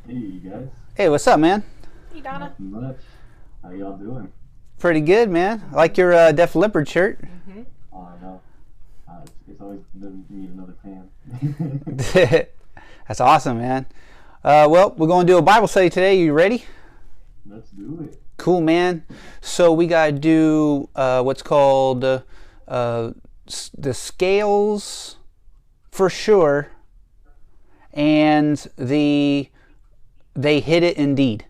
Hey, you guys. Hey, what's up, man? Hey, Donna. Nothing much. How y'all doing? Pretty good, man. I like your Def Leppard shirt. Oh, I know. It's always good to meet another fan. That's awesome, man. Well, we're going to do a Bible study today. You ready? Let's do it. Cool, man. So we got to do what's called the scales for sure, and they hit it indeed.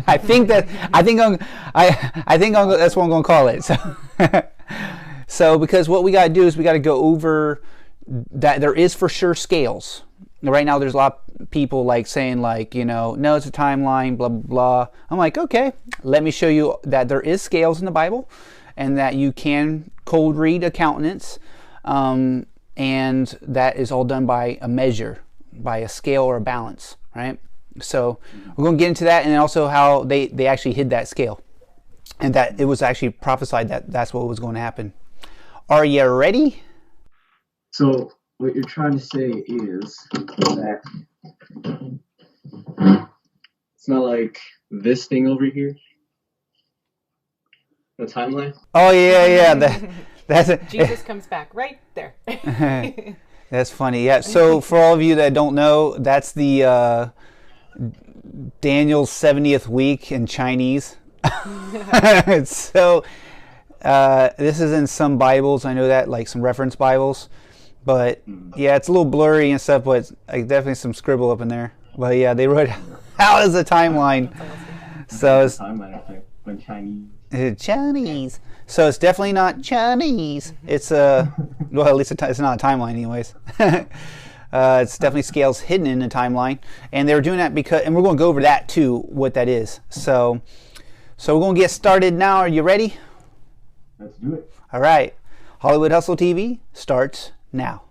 I think that's what I'm going to call it. So because what we got to do is we got to go over that there is for sure scales. Right now there's a lot of people like saying like, no, it's a timeline, blah, blah, blah. I'm like, okay, let me show you that there is scales in the Bible and that you can cold read a countenance, and that is all done by a measure, by a scale or a balance, right? So we're going to get into that, and also how they actually hid that scale, and that it was actually prophesied that that's what was going to happen. Are you ready? So, what you're trying to say is that it's not like this thing over here, the timeline? Oh, yeah. That's it. Jesus comes back right there. That's funny. Yeah. So for all of you that don't know, that's the Daniel's 70th week in Chinese. So this is in some Bibles. I know that, like some reference Bibles. But yeah, it's a little blurry and stuff, but definitely some scribble up in there. But yeah, they wrote out as a timeline. So it's Timeline, I think, when Chinese. Chinese. So it's definitely not Chinese. It's well, at least it's not a timeline, anyways. It's definitely scales hidden in the timeline, and they were doing that because, and we're going to go over that too, what that is. So we're going to get started now. Are you ready? Let's do it. All right. Hollywood Hustle TV starts now.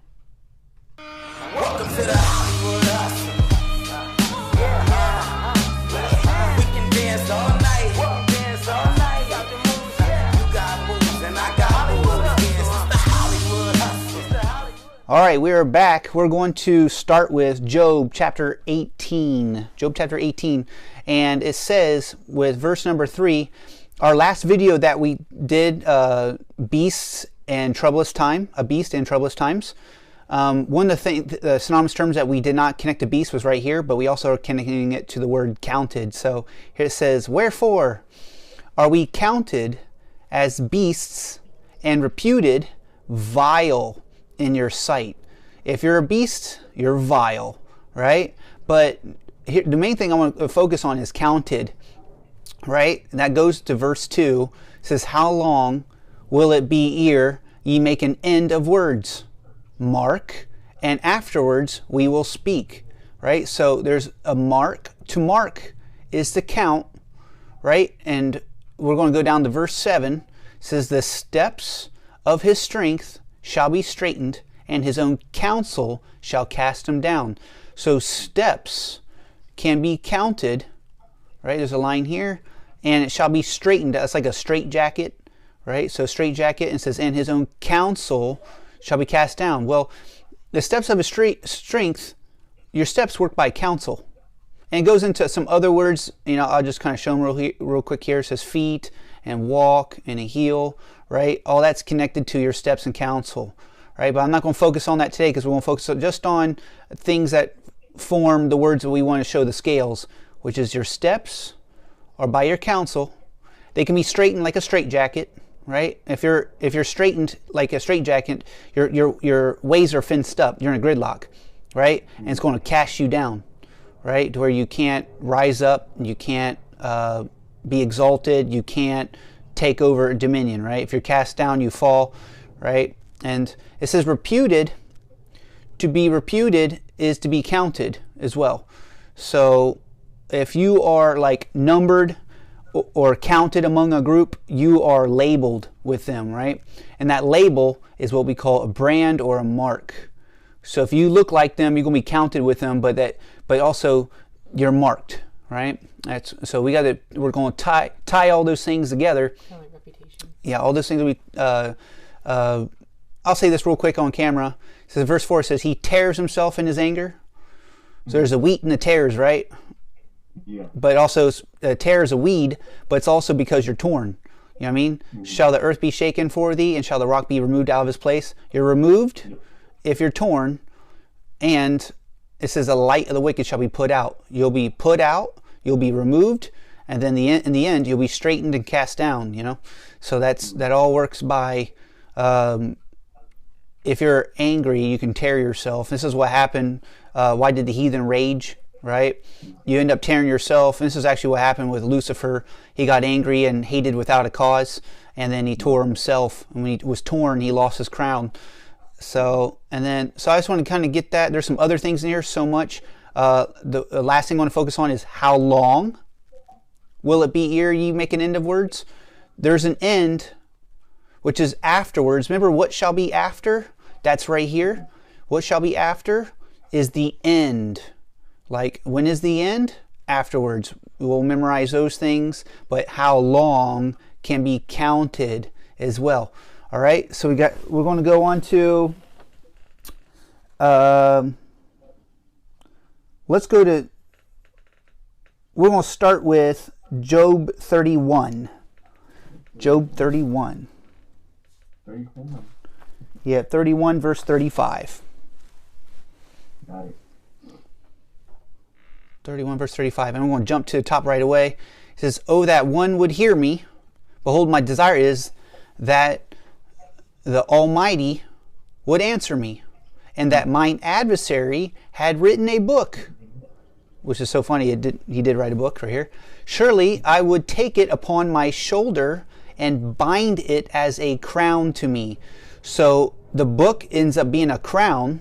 Welcome to the Hollywood Hustle. We can dance all night. Got the moves, you got moves, and I got moves. It's the Hollywood Hustle. All right, we are back. We're going to start with Job chapter 18. Job chapter 18. And it says with verse number 3, our last video that we did, beasts and troublous time, a beast and troublous times. One of the synonymous terms that we did not connect to beast was right here, but we also are connecting it to the word counted. So here it says, wherefore are we counted as beasts and reputed vile in your sight? If you're a beast, you're vile, right? But here, the main thing I want to focus on is counted, right? And that goes to verse 2. It says, how long will it be ere ye make an end of words? Mark, and afterwards we will speak, right? So there's a mark. To mark is to count, right? And we're going to go down to verse 7. It says, the steps of his strength shall be straightened, and his own counsel shall cast him down. So steps can be counted, right? There's a line here, and it shall be straightened. That's like a straight jacket, right? So straight jacket, and it says, and his own counsel shall be cast down. Well, the steps of his strength, your steps work by counsel. And it goes into some other words, I'll just kind of show them real quick here. It says feet and walk and a heel, right? All that's connected to your steps and counsel, right? But I'm not going to focus on that today because we're going to focus just on things that form the words that we want to show the scales, which is your steps or by your counsel. They can be straightened like a straight jacket, right? If you're straightened like a straight jacket, your ways are fenced up. You're in a gridlock, right? And it's going to cast you down, right? To where you can't rise up, you can't be exalted, you can't take over dominion, right? If you're cast down, you fall, right? And it says reputed. To be reputed is to be counted as well. So if you are like numbered or counted among a group, you are labeled with them, right? And that label is what we call a brand or a mark. So if you look like them, you're going to be counted with them, but also you're marked, right? So we're going to tie all those things together. Kind of like reputation. Yeah, all those things I'll say this real quick on camera. It says verse 4 says he tears himself in his anger. So there's the wheat and the tares, right? Yeah. But also, tare is a weed, but it's also because you're torn. You know what I mean? Shall the earth be shaken for thee, and shall the rock be removed out of his place? You're removed if you're torn, and it says the light of the wicked shall be put out. You'll be put out, you'll be removed, and then in the end, you'll be straightened and cast down, you know? So that all works by, if you're angry, you can tear yourself. This is what happened. Why did the heathen rage? Right? You end up tearing yourself. And this is actually what happened with Lucifer. He got angry and hated without a cause, and then he tore himself. And when he was torn, he lost his crown. So I just want to kind of get that. There's some other things in here so much. The last thing I want to focus on is how long will it be ere ye make an end of words? There's an end, which is afterwards. Remember, what shall be after? That's right here. What shall be after is the end. Like, when is the end? Afterwards. We'll memorize those things, but how long can be counted as well. All right, so we're going to go on to, we're going to start with Job 31. Job 31. 31. Yeah, 31 verse 35. Got it. 31 verse 35. And I'm going to jump to the top right away. It says, "Oh, that one would hear me. Behold, my desire is that the Almighty would answer me, and that mine adversary had written a book." Which is so funny. He did write a book right here. "Surely I would take it upon my shoulder and bind it as a crown to me." So the book ends up being a crown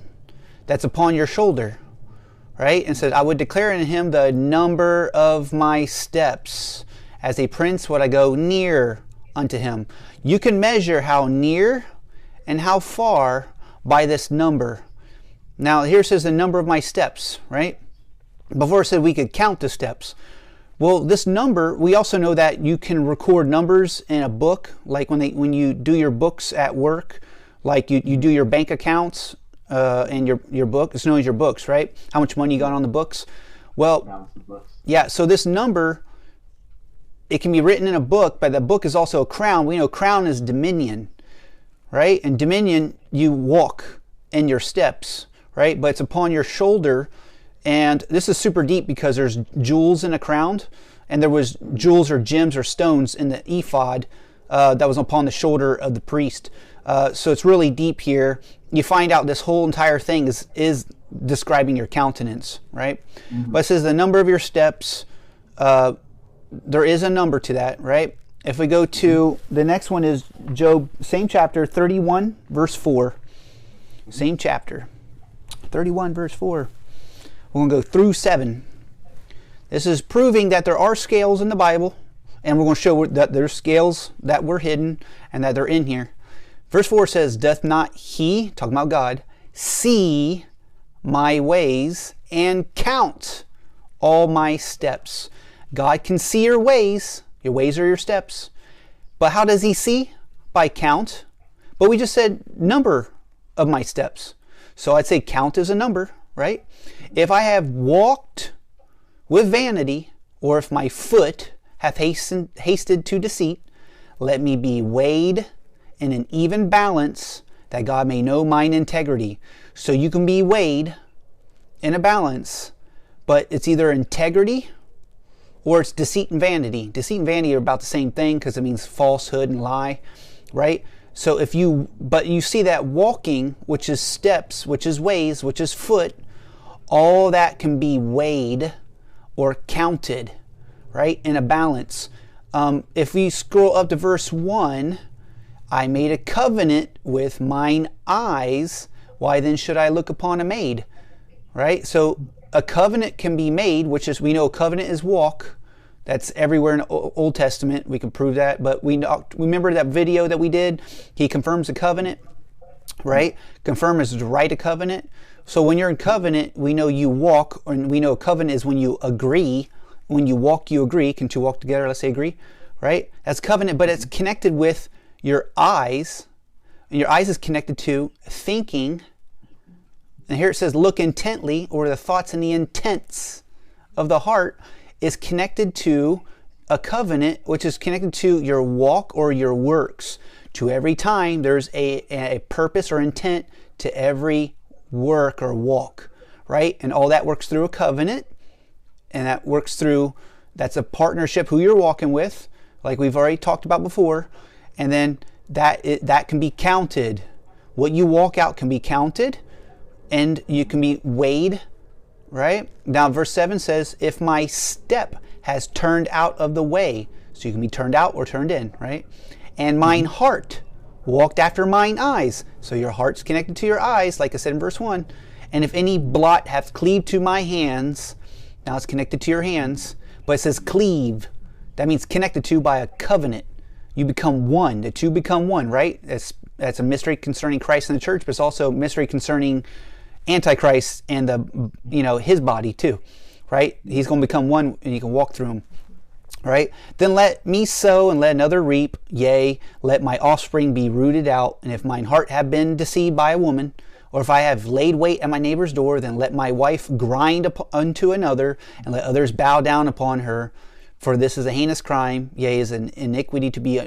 that's upon your shoulder. Right? And said, "I would declare in him the number of my steps. As a prince would I go near unto him." You can measure how near and how far by this number. Now here it says the number of my steps, right? Before it said we could count the steps. Well, this number, we also know that you can record numbers in a book, like when you do your books at work, like you do your bank accounts. And your book, it's known as your books, right? How much money you got on the books. Well, yeah, so this number, it can be written in a book, but the book is also a crown. We know crown is dominion, right? And dominion, you walk in your steps, right? But it's upon your shoulder. And this is super deep because there's jewels in a crown, and there was jewels or gems or stones in the ephod that was upon the shoulder of the priest. So it's really deep here. You find out this whole entire thing is describing your countenance, right? Mm-hmm. But it says the number of your steps. There is a number to that, right? If we go to the next one is Job, same chapter, 31 verse 4. Same chapter, 31 verse 4. We're going to go through 7. This is proving that there are scales in the Bible, and we're going to show that there's scales that were hidden and that they're in here. Verse 4 says, "Doth not he," talking about God, "see my ways and count all my steps?" God can see your ways. Your ways are your steps. But how does he see? By count. But we just said number of my steps. So I'd say count is a number, right? If I have walked with vanity, or if my foot hath hasted to deceit, let me be weighed in an even balance, that God may know mine integrity. So you can be weighed in a balance, but it's either integrity or it's deceit and vanity. Deceit and vanity are about the same thing because it means falsehood and lie, right? So but you see that walking, which is steps, which is ways, which is foot, all that can be weighed or counted, right, in a balance. If we scroll up to verse 1, "I made a covenant with mine eyes, why then should I look upon a maid?" Right? So a covenant can be made, which is, we know a covenant is walk. That's everywhere in the Old Testament. We can prove that. But we remember that video that we did? He confirms a covenant, right? Confirm is to write a covenant. So when you're in covenant, we know you walk, and we know a covenant is when you agree. When you walk, you agree. Can two walk together? Let's say agree, right? That's covenant, but it's connected with your eyes, and your eyes is connected to thinking, And here it says, look intently, or the thoughts and the intents of the heart is connected to a covenant, which is connected to your walk or your works. To every time, there's a purpose or intent to every work or walk, right? And all that works through a covenant, and that works through, that's a partnership, who you're walking with, like we've already talked about before. And then that can be counted. What you walk out can be counted, and you can be weighed, right? Now verse 7 says, if my step has turned out of the way, so you can be turned out or turned in, right? And mine heart walked after mine eyes, so your heart's connected to your eyes, like I said in verse 1. And if any blot hath cleaved to my hands, now it's connected to your hands, but it says cleave. That means connected to by a covenant. You become one. The two become one, right? That's a mystery concerning Christ and the church, but it's also a mystery concerning Antichrist and his body too, right? He's going to become one, and you can walk through him, right? Then let me sow and let another reap. Yea, let my offspring be rooted out. And if mine heart have been deceived by a woman, or if I have laid wait at my neighbor's door, then let my wife grind unto another, and let others bow down upon her. For this is a heinous crime, yea, is an iniquity to be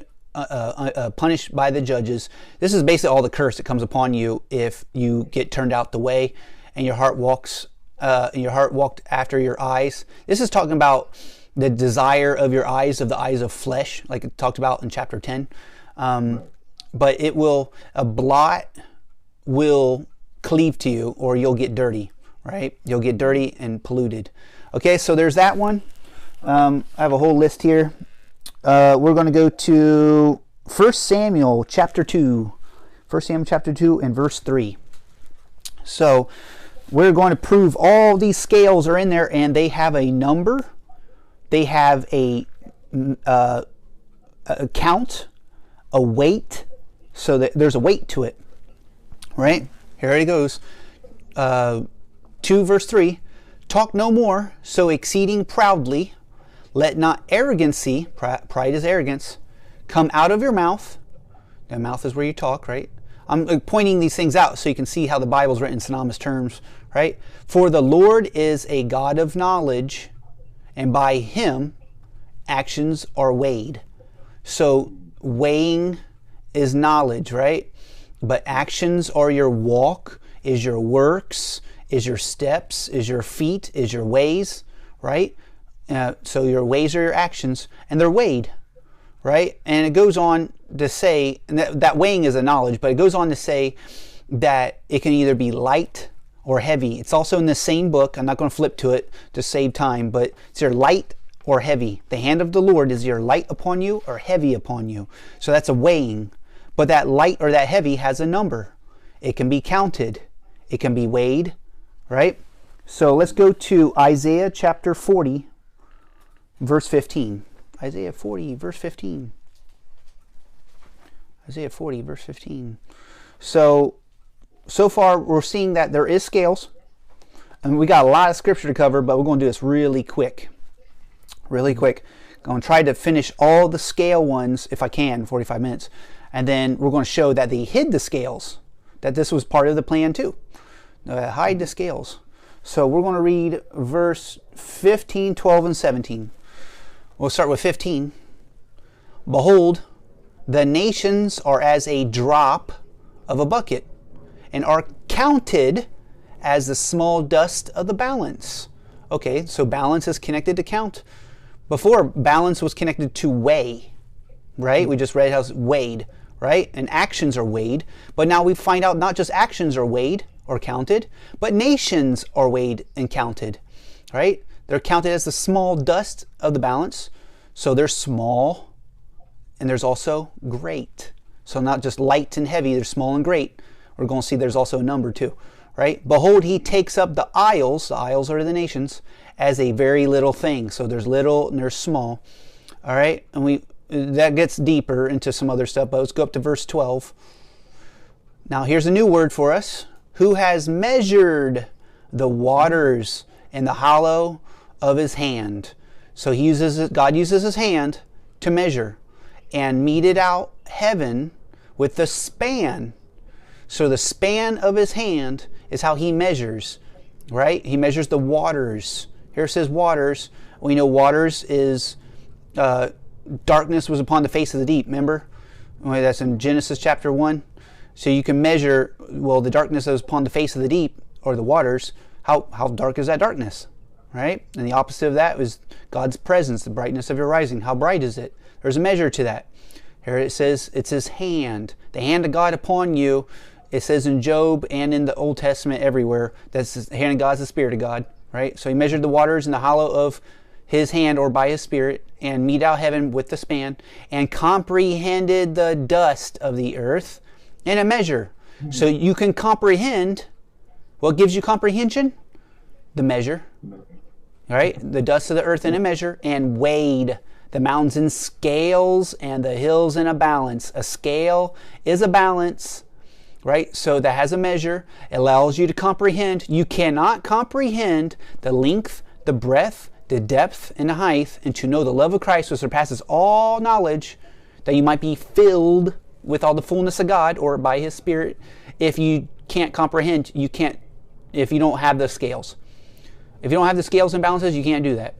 punished by the judges. This is basically all the curse that comes upon you if you get turned out the way, and your heart walked after your eyes. This is talking about the desire of your eyes, of the eyes of flesh, like it talked about in chapter 10. But a blot will cleave to you, or you'll get dirty, right? You'll get dirty and polluted. Okay, so there's that one. I have a whole list here. We're going to go to 1 Samuel chapter 2. 1 Samuel chapter 2 and verse 3. So we're going to prove all these scales are in there, and they have a number. They have a count, a weight, so that there's a weight to it, right? Here it goes. 2 verse 3. Talk no more so exceeding proudly. Let not arrogancy, pride is arrogance, come out of your mouth. The mouth is where you talk, right? I'm pointing these things out so you can see how the Bible's written in synonymous terms, right? For the Lord is a God of knowledge, and by him actions are weighed. So weighing is knowledge, right? But actions are your walk, is your works, is your steps, is your feet, is your ways, right? So your ways are your actions, and they're weighed, right? And it goes on to say, and that weighing is a knowledge, but it goes on to say that it can either be light or heavy. It's also in the same book. I'm not going to flip to it to save time, but it's either light or heavy. The hand of the Lord is either light upon you or heavy upon you. So that's a weighing. But that light or that heavy has a number. It can be counted. It can be weighed, right? So let's go to Isaiah chapter 40. Verse 15. Isaiah 40, verse 15. Isaiah 40, verse 15. So far we're seeing that there is scales. And we got a lot of scripture to cover, but we're going to do this really quick. Really quick. I'm going to try to finish all the scale ones, if I can, in 45 minutes. And then we're going to show that they hid the scales. That this was part of the plan too. Hide the scales. So we're going to read verse 15, 12, and 17. We'll start with 15. Behold, the nations are as a drop of a bucket, and are counted as the small dust of the balance. Okay, so balance is connected to count. Before, balance was connected to weigh, right? We just read how it's weighed, right? And actions are weighed. But now we find out not just actions are weighed or counted, but nations are weighed and counted, right? They're counted as the small dust of the balance. So there's small, and there's also great. So not just light and heavy, there's small and great. We're going to see there's also a number too, right? Behold, he takes up the isles are the nations, as a very little thing. So there's little and there's small, all right? And that gets deeper into some other stuff, but let's go up to verse 12. Now here's a new word for us. Who has measured the waters in the hollow of his hand? So God uses his hand to measure and meted out heaven with the span. So the span of his hand is how he measures, right? He measures the waters. Here it says waters. We know waters is darkness was upon the face of the deep, remember? That's in Genesis chapter 1. So you can measure, well, the darkness that was upon the face of the deep, or the waters, how dark is that darkness, right? And the opposite of that was God's presence, the brightness of your rising. How bright is it? There's a measure to that. Here it says, it's his hand, the hand of God upon you. It says in Job and in the Old Testament everywhere, that's the hand of God is the Spirit of God, right? So he measured the waters in the hollow of his hand or by his Spirit, and mete out heaven with the span, and comprehended the dust of the earth in a measure. So you can comprehend. What gives you comprehension? The measure. Right? The dust of the earth in a measure, and weighed the mountains in scales and the hills in a balance. A scale is a balance, right? So that has a measure. It allows you to comprehend. You cannot comprehend the length, the breadth, the depth, and the height, and to know the love of Christ which surpasses all knowledge, that you might be filled with all the fullness of God, or by his Spirit. If you can't comprehend, you can't, if you don't have the scales. If you don't have the scales and balances, you can't do that.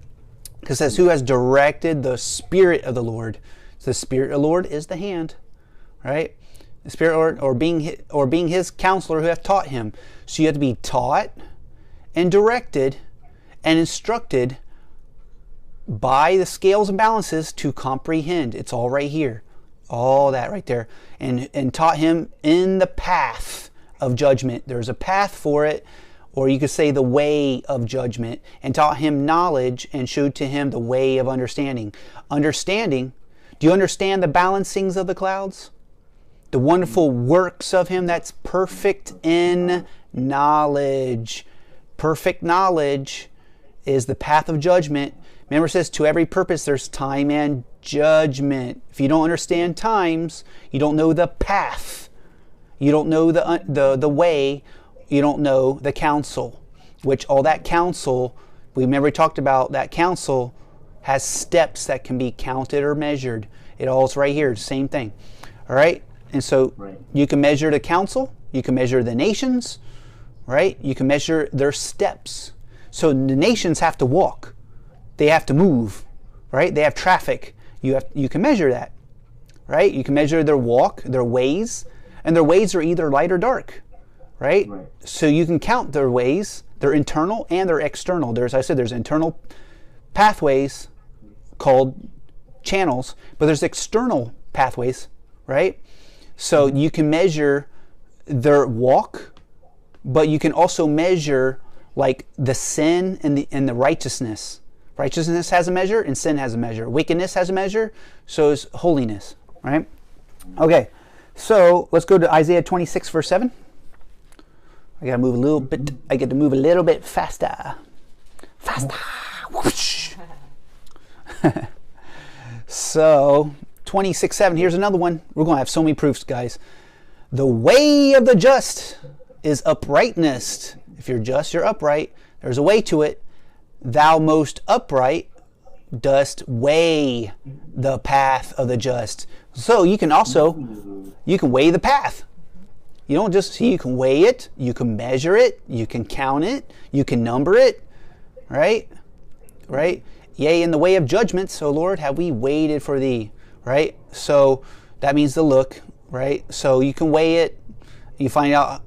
Because it says, who has directed the Spirit of the Lord? So the Spirit of the Lord is the hand, right? The Spirit of the Lord, or being his counselor who hath taught him. So you have to be taught and directed and instructed by the scales and balances to comprehend. It's all right here. All that right there. And taught him in the path of judgment. There's a path for it. Or you could say the way of judgment, and taught him knowledge and showed to him the way of understanding. Understanding, do you understand the balancings of the clouds? The wonderful works of him that's perfect in knowledge. Perfect knowledge is the path of judgment. Remember it says to every purpose there's time and judgment. If you don't understand times, you don't know the path. You don't know the way. You don't know the counsel, which all that counsel, we remember we talked about that counsel has steps that can be counted or measured. It all's right here, same thing. All right? And so you can measure the counsel, you can measure the nations, right? You can measure their steps. So the nations have to walk. They have to move, right? They have traffic. You can measure that, right? You can measure their walk, their ways, and their ways are either light or dark. Right? So you can count their ways, their internal and their external. There's internal pathways called channels, but there's external pathways, right? So you can measure their walk, but you can also measure like the sin and the righteousness. Righteousness has a measure and sin has a measure. Wickedness has a measure, so is holiness, right? Okay, so let's go to Isaiah 26 verse 7. I gotta move a little bit. I get to move a little bit faster. Faster. Whoosh. So 26:7. Here's another one. We're gonna have so many proofs, guys. The way of the just is uprightness. If you're just, you're upright. There's a way to it. Thou most upright dost weigh the path of the just. So you can weigh the path. You don't just see, you can weigh it, you can measure it, you can count it, you can number it, right? Right? Yea, in the way of judgments, O Lord, have we waited for thee, right? So that means to look, right? So you can weigh it, you find out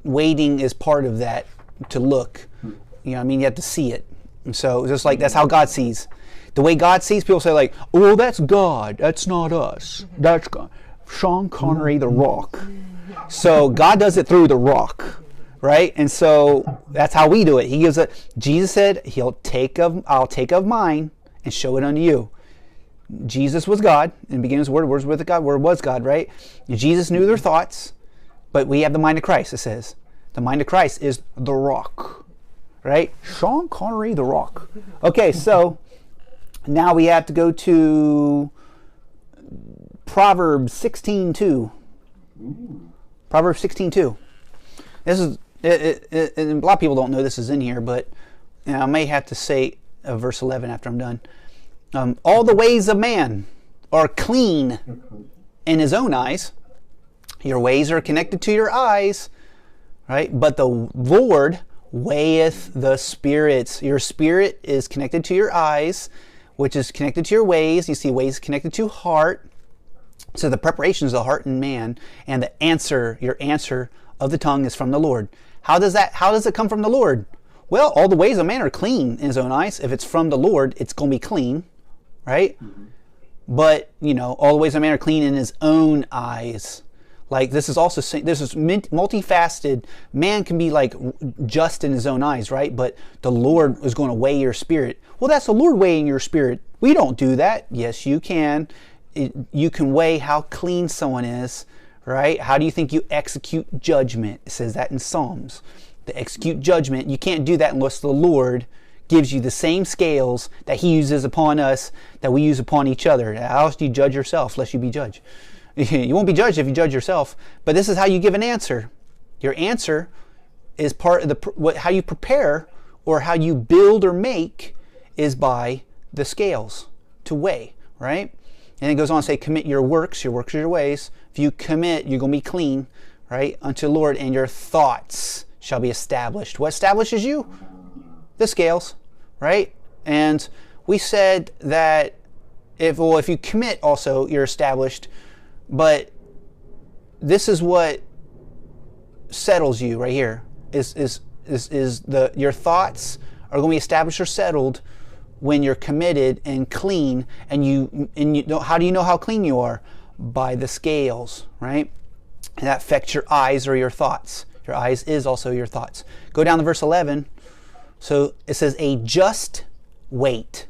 waiting is part of that, to look. You know what I mean? You have to see it. And so just like that's how God sees. The way God sees, people say like, oh, that's God, that's not us, that's God. Sean Connery, the Rock. So God does it through the Rock, right? And so that's how we do it. He gives it. Jesus said, I'll take of mine and show it unto you. Jesus was God. In the beginning was the Word, Word was with God, Word was God, right? Jesus knew their thoughts, but we have the mind of Christ, it says. The mind of Christ is the Rock, right? Sean Connery, the Rock. Okay, so now we have to go to Proverbs 16:2. Proverbs 16:2. This is a lot of people don't know this is in here, but I may have to say verse 11 after I'm done. All the ways of man are clean in his own eyes. Your ways are connected to your eyes, right? But the Lord weigheth the spirits. Your spirit is connected to your eyes, which is connected to your ways. You see ways connected to heart. So the preparations of the heart and man, and the answer, your answer of the tongue is from the Lord. How does it come from the Lord? Well, all the ways of man are clean in his own eyes. If it's from the Lord, it's going to be clean, right? But, all the ways of man are clean in his own eyes. Like this is multifaceted. Man can be like just in his own eyes, right? But the Lord is going to weigh your spirit. Well, that's the Lord weighing your spirit. We don't do that. Yes, you can. You can weigh how clean someone is, right? How do you think you execute judgment? It says that in Psalms. To execute judgment, you can't do that unless the Lord gives you the same scales that he uses upon us that we use upon each other. How else do you judge yourself lest you be judged? You won't be judged if you judge yourself. But this is how you give an answer. Your answer is part of how you prepare or how you build or make is by the scales to weigh, right? And it goes on to say, commit your works are your ways. If you commit, you're going to be clean, right, unto the Lord, and your thoughts shall be established. What establishes you? The scales, right? And we said that if you commit also, you're established. But this is what settles you right here. Your thoughts are going to be established or settled when you're committed and clean. How do you know how clean you are? By the scales, right? And that affects your eyes or your thoughts. Your eyes is also your thoughts. Go down to verse 11. So it says, a just weight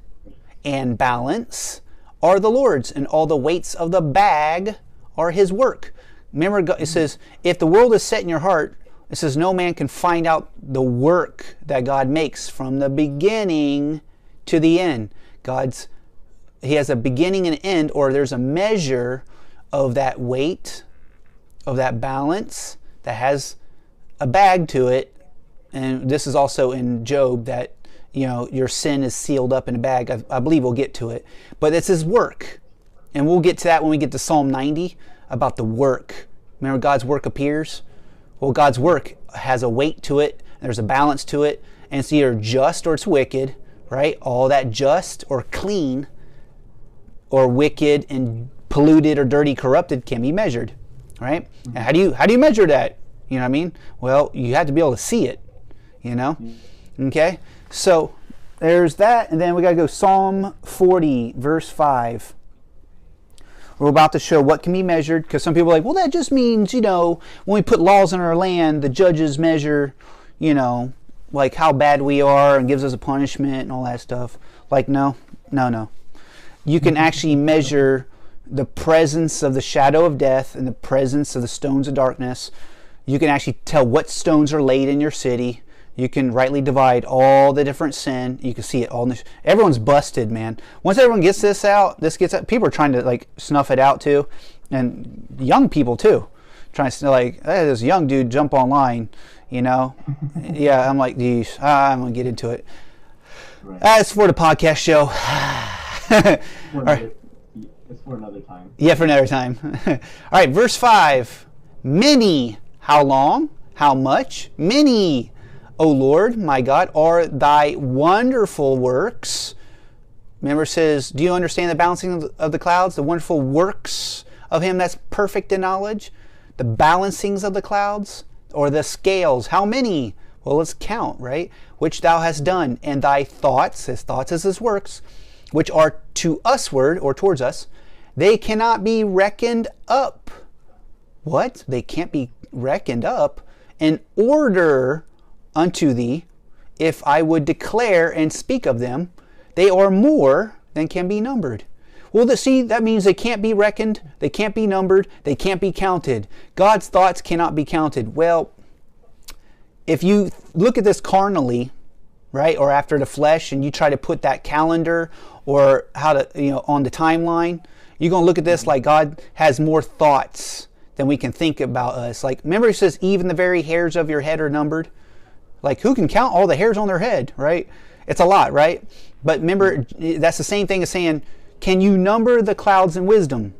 and balance are the Lord's, and all the weights of the bag are his work. Remember, it says, if the world is set in your heart, it says no man can find out the work that God makes from the beginning to the end. He has a beginning and an end, or there's a measure of that weight, of that balance that has a bag to it. And this is also in Job that, your sin is sealed up in a bag. I believe we'll get to it. But it's his work. And we'll get to that when we get to Psalm 90 about the work. Remember, God's work appears? Well, God's work has a weight to it. There's a balance to it. And it's either just or it's wicked, right? All that just or clean or wicked and polluted or dirty, corrupted can be measured, right? And how do you measure that? You know what I mean? Well, you have to be able to see it, Okay? So there's that, and then we got to go Psalm 40, verse 5. We're about to show what can be measured, because some people are like, well, that just means, when we put laws in our land, the judges measure, like how bad we are and gives us a punishment and all that stuff. Like, no. You can actually measure the presence of the shadow of death and the presence of the stones of darkness. You can actually tell what stones are laid in your city. You can rightly divide all the different sin. You can see it all. Everyone's busted, man. Once everyone gets this out, people are trying to snuff it out too, and young people too, trying to hey, this young dude jump online, Yeah, I'm like, geez, I'm gonna get into it. Right. That's for the podcast show. It's for another time. Yeah, for another time. All right, verse 5. Many, how long? How much? Many, O Lord, my God, are thy wonderful works. Remember, it says, do you understand the balancing of the clouds? The wonderful works of him that's perfect in knowledge? The balancings of the clouds? Or the scales? How many? Well, let's count, right? Which thou hast done. And thy thoughts, his thoughts is his works, which are to usward, or towards us, they cannot be reckoned up. What? They can't be reckoned up. In order unto thee, if I would declare and speak of them, they are more than can be numbered. Well, that means they can't be reckoned, they can't be numbered, they can't be counted. God's thoughts cannot be counted. Well, if you look at this carnally, right, or after the flesh, and you try to put that calendar or how to, on the timeline, you're going to look at this like God has more thoughts than we can think about us. Like, remember, it says, even the very hairs of your head are numbered. Like, who can count all the hairs on their head, right? It's a lot, right? But remember, that's the same thing as saying, can you number the clouds in wisdom?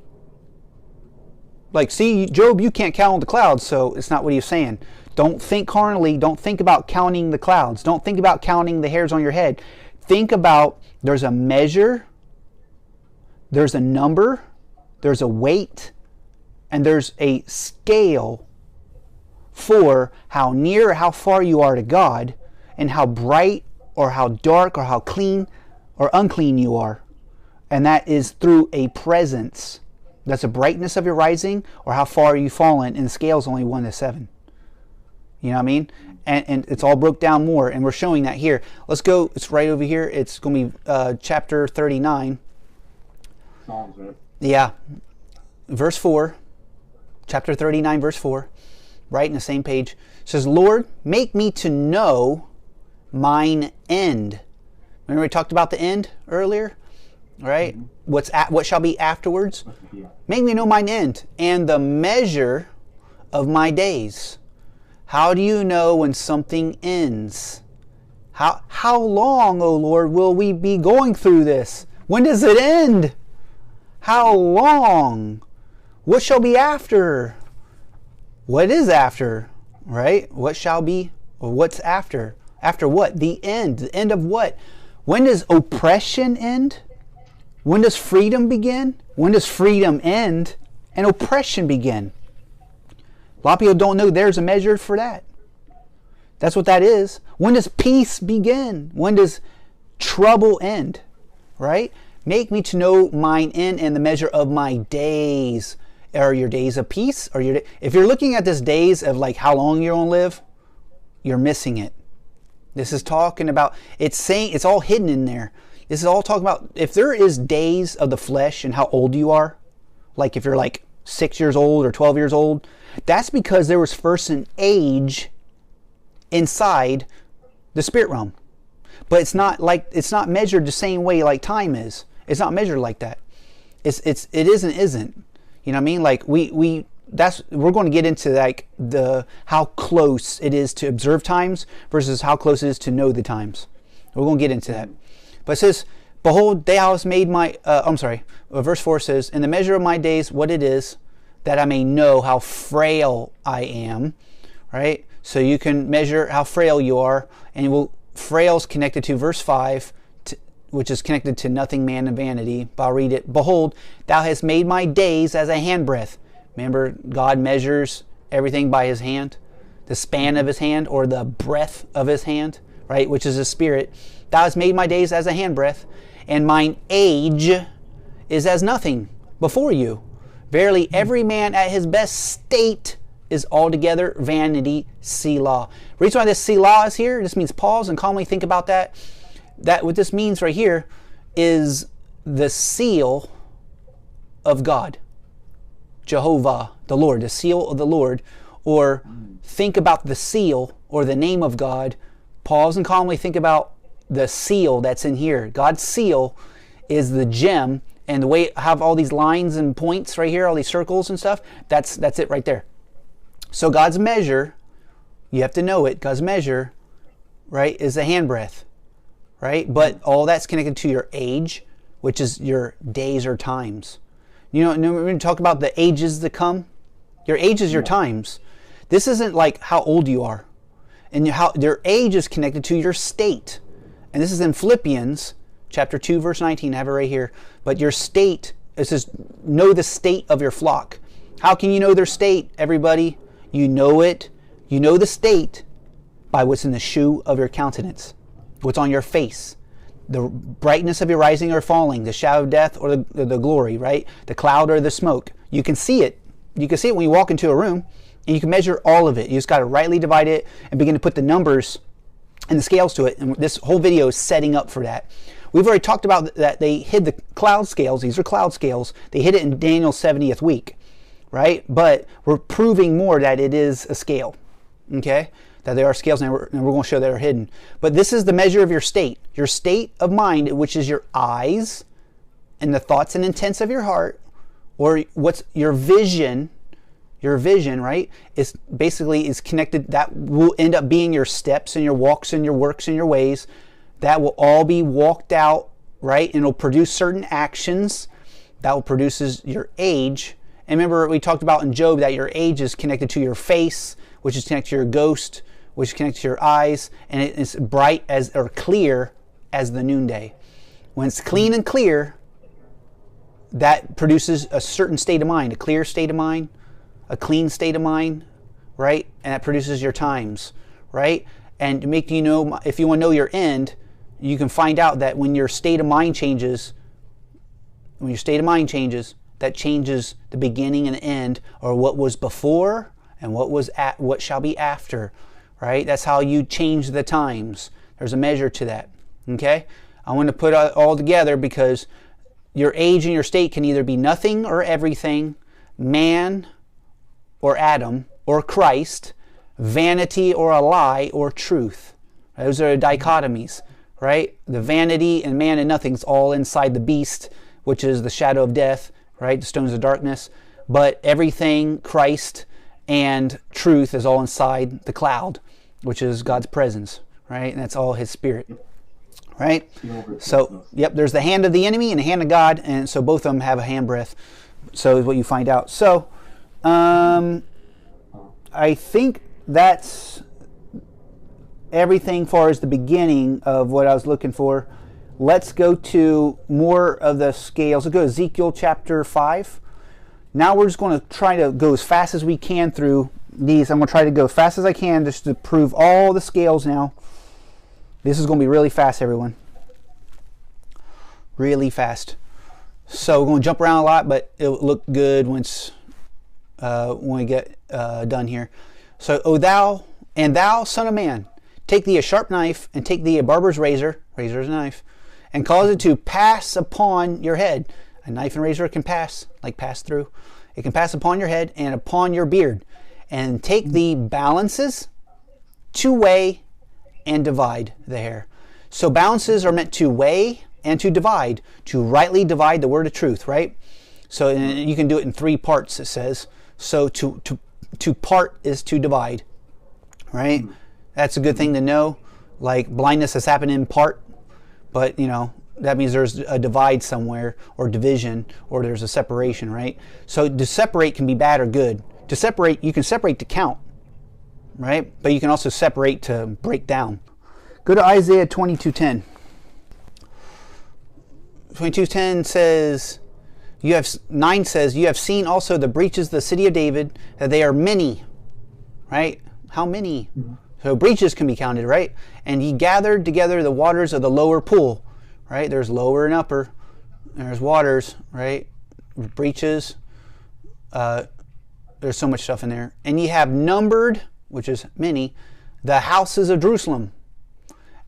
Like, see, Job, you can't count the clouds, so it's not what he's saying. Don't think carnally. Don't think about counting the clouds. Don't think about counting the hairs on your head. Think about there's a measure, there's a number, there's a weight, and there's a scale for how near or how far you are to God, and how bright or how dark or how clean or unclean you are. And that is through a presence. That's the brightness of your rising or how far you've fallen, and the scale is only 1 to 7. You know what I mean? And it's all broke down more, and we're showing that here. Let's go, it's right over here. It's going to be chapter 39. Psalms, right? Yeah. Verse 4. Chapter 39, verse 4. Right in the same page. It says, Lord, make me to know mine end. Remember we talked about the end earlier? Right? Mm-hmm. What shall be afterwards? Yeah. Make me know mine end and the measure of my days. How do you know when something ends? How long, O Lord, will we be going through this? When does it end? How long? What shall be after? What is after? Right? What shall be? Or what's after? After what? The end. The end of what? When does oppression end? When does freedom begin? When does freedom end and oppression begin? A lot of people don't know there's a measure for that. That's what that is. When does peace begin? When does trouble end? Right? Make me to know mine end and the measure of my days. Are your days of peace? Or if you're looking at this days of like how long you're going to live, you're missing it. This is talking about, it's saying, it's all hidden in there. This is all talking about, if there is days of the flesh and how old you are, like if you're like 6 years old or 12 years old, that's because there was first an age inside the spirit realm. But it's not measured the same way like time is. It's not measured like that. It isn't. You know what I mean? Like we're going to get into like how close it is to observe times versus how close it is to know the times. We're going to get into that. But it says, behold, thou hast made verse 4 says, in the measure of my days, what it is, that I may know how frail I am, right? So you can measure how frail you are, and frail is connected to verse 5, which is connected to nothing, man, and vanity. But I'll read it. Behold, thou hast made my days as a handbreadth. Remember, God measures everything by his hand, the span of his hand, or the breadth of his hand, right? Which is his spirit. Thou hast made my days as a handbreadth, and mine age is as nothing before you. Verily, every man at his best state is altogether vanity. Selah. The reason why this Selah is here, this means pause and calmly think about that. That what this means right here is the seal of God. Jehovah, the Lord, the seal of the Lord. Or think about the seal or the name of God. Pause and calmly think about the seal that's in here. God's seal is the gem, and the way I have all these lines and points right here, all these circles and stuff, that's it right there. So God's measure, you have to know it, God's measure, right, is a handbreadth, right? But all that's connected to your age, which is your days or times. You know, when we talk about the ages that come, your age is your times. This isn't like how old you are. And how their age is connected to your state. And this is in Philippians chapter 2, verse 19. I have it right here. But your state, it says, know the state of your flock. How can you know their state, everybody? You know it. You know the state by what's in the shoe of your countenance. What's on your face. The brightness of your rising or falling. The shadow of death or the glory, right? The cloud or the smoke. You can see it. You can see it when you walk into a room. And you can measure all of it. You just got to rightly divide it and begin to put the numbers and the scales to it. And this whole video is setting up for that. We've already talked about that they hid the cloud scales. These are cloud scales. They hid it in Daniel's 70th week, right? But we're proving more that it is a scale, okay? That there are scales, and we're going to show that are hidden. But this is the measure of your state of mind, which is your eyes and the thoughts and intents of your heart, or what's your vision. Your vision, right, is connected. That will end up being your steps and your walks and your works and your ways. That will all be walked out, right, and it'll produce certain actions. That will produce your age, And remember, we talked about in Job that your age is connected to your face, which is connected to your ghost, which is connected to your eyes, and it is bright as, or clear as the noonday. When it's clean and clear, that produces a certain state of mind, a clear state of mind, a clean state of mind, right? And that produces your times, right? And to make you know, if you want to know your end, you can find out that when your state of mind changes, that changes the beginning and the end, or what was before and what shall be after, right? That's how you change the times. There's a measure to that, okay? I want to put it all together because your age and your state can either be nothing or everything, man or Adam or Christ, vanity or a lie or truth. Those are dichotomies, right? The vanity and man and nothing's all inside the beast, which is the shadow of death, right? The stones of darkness. But everything, Christ and truth, is all inside the cloud, which is God's presence, right? And that's all His Spirit, right? So, yep, there's the hand of the enemy and the hand of God, and so both of them have a handbreadth. So is what you find out. So, I think that's everything far as the beginning of what I was looking for. Let's go to more of the scales. Let's go to Ezekiel chapter 5. Now we're just going to try to go as fast as we can through these. I'm going to try to go as fast as I can just to prove all the scales now. This is going to be really fast, everyone. Really fast. So we're going to jump around a lot, but it'll look good once when we get done here. So, O thou, and thou, son of man, take thee a sharp knife, and take thee a barber's razor, razor's a knife, and cause it to pass upon your head. A knife and razor can pass, like pass through. It can pass upon your head and upon your beard. And take the balances to weigh and divide the hair. So balances are meant to weigh and to divide, to rightly divide the word of truth, right? So you can do it in 3 parts, it says. So to part is to divide, right? That's a good thing to know. Like blindness has happened in part, but you know, that means there's a divide somewhere, or division, or there's a separation, right? So to separate can be bad or good. To separate, you can separate to count, right? But you can also separate to break down. Go to Isaiah 22:10. 22:10 says, 9 says, you have seen also the breaches of the city of David, that they are many, right? How many? So breaches can be counted, right? And he gathered together the waters of the lower pool, right? There's lower and upper. There's waters, right? Breaches. There's so much stuff in there. And ye have numbered, which is many, the houses of Jerusalem.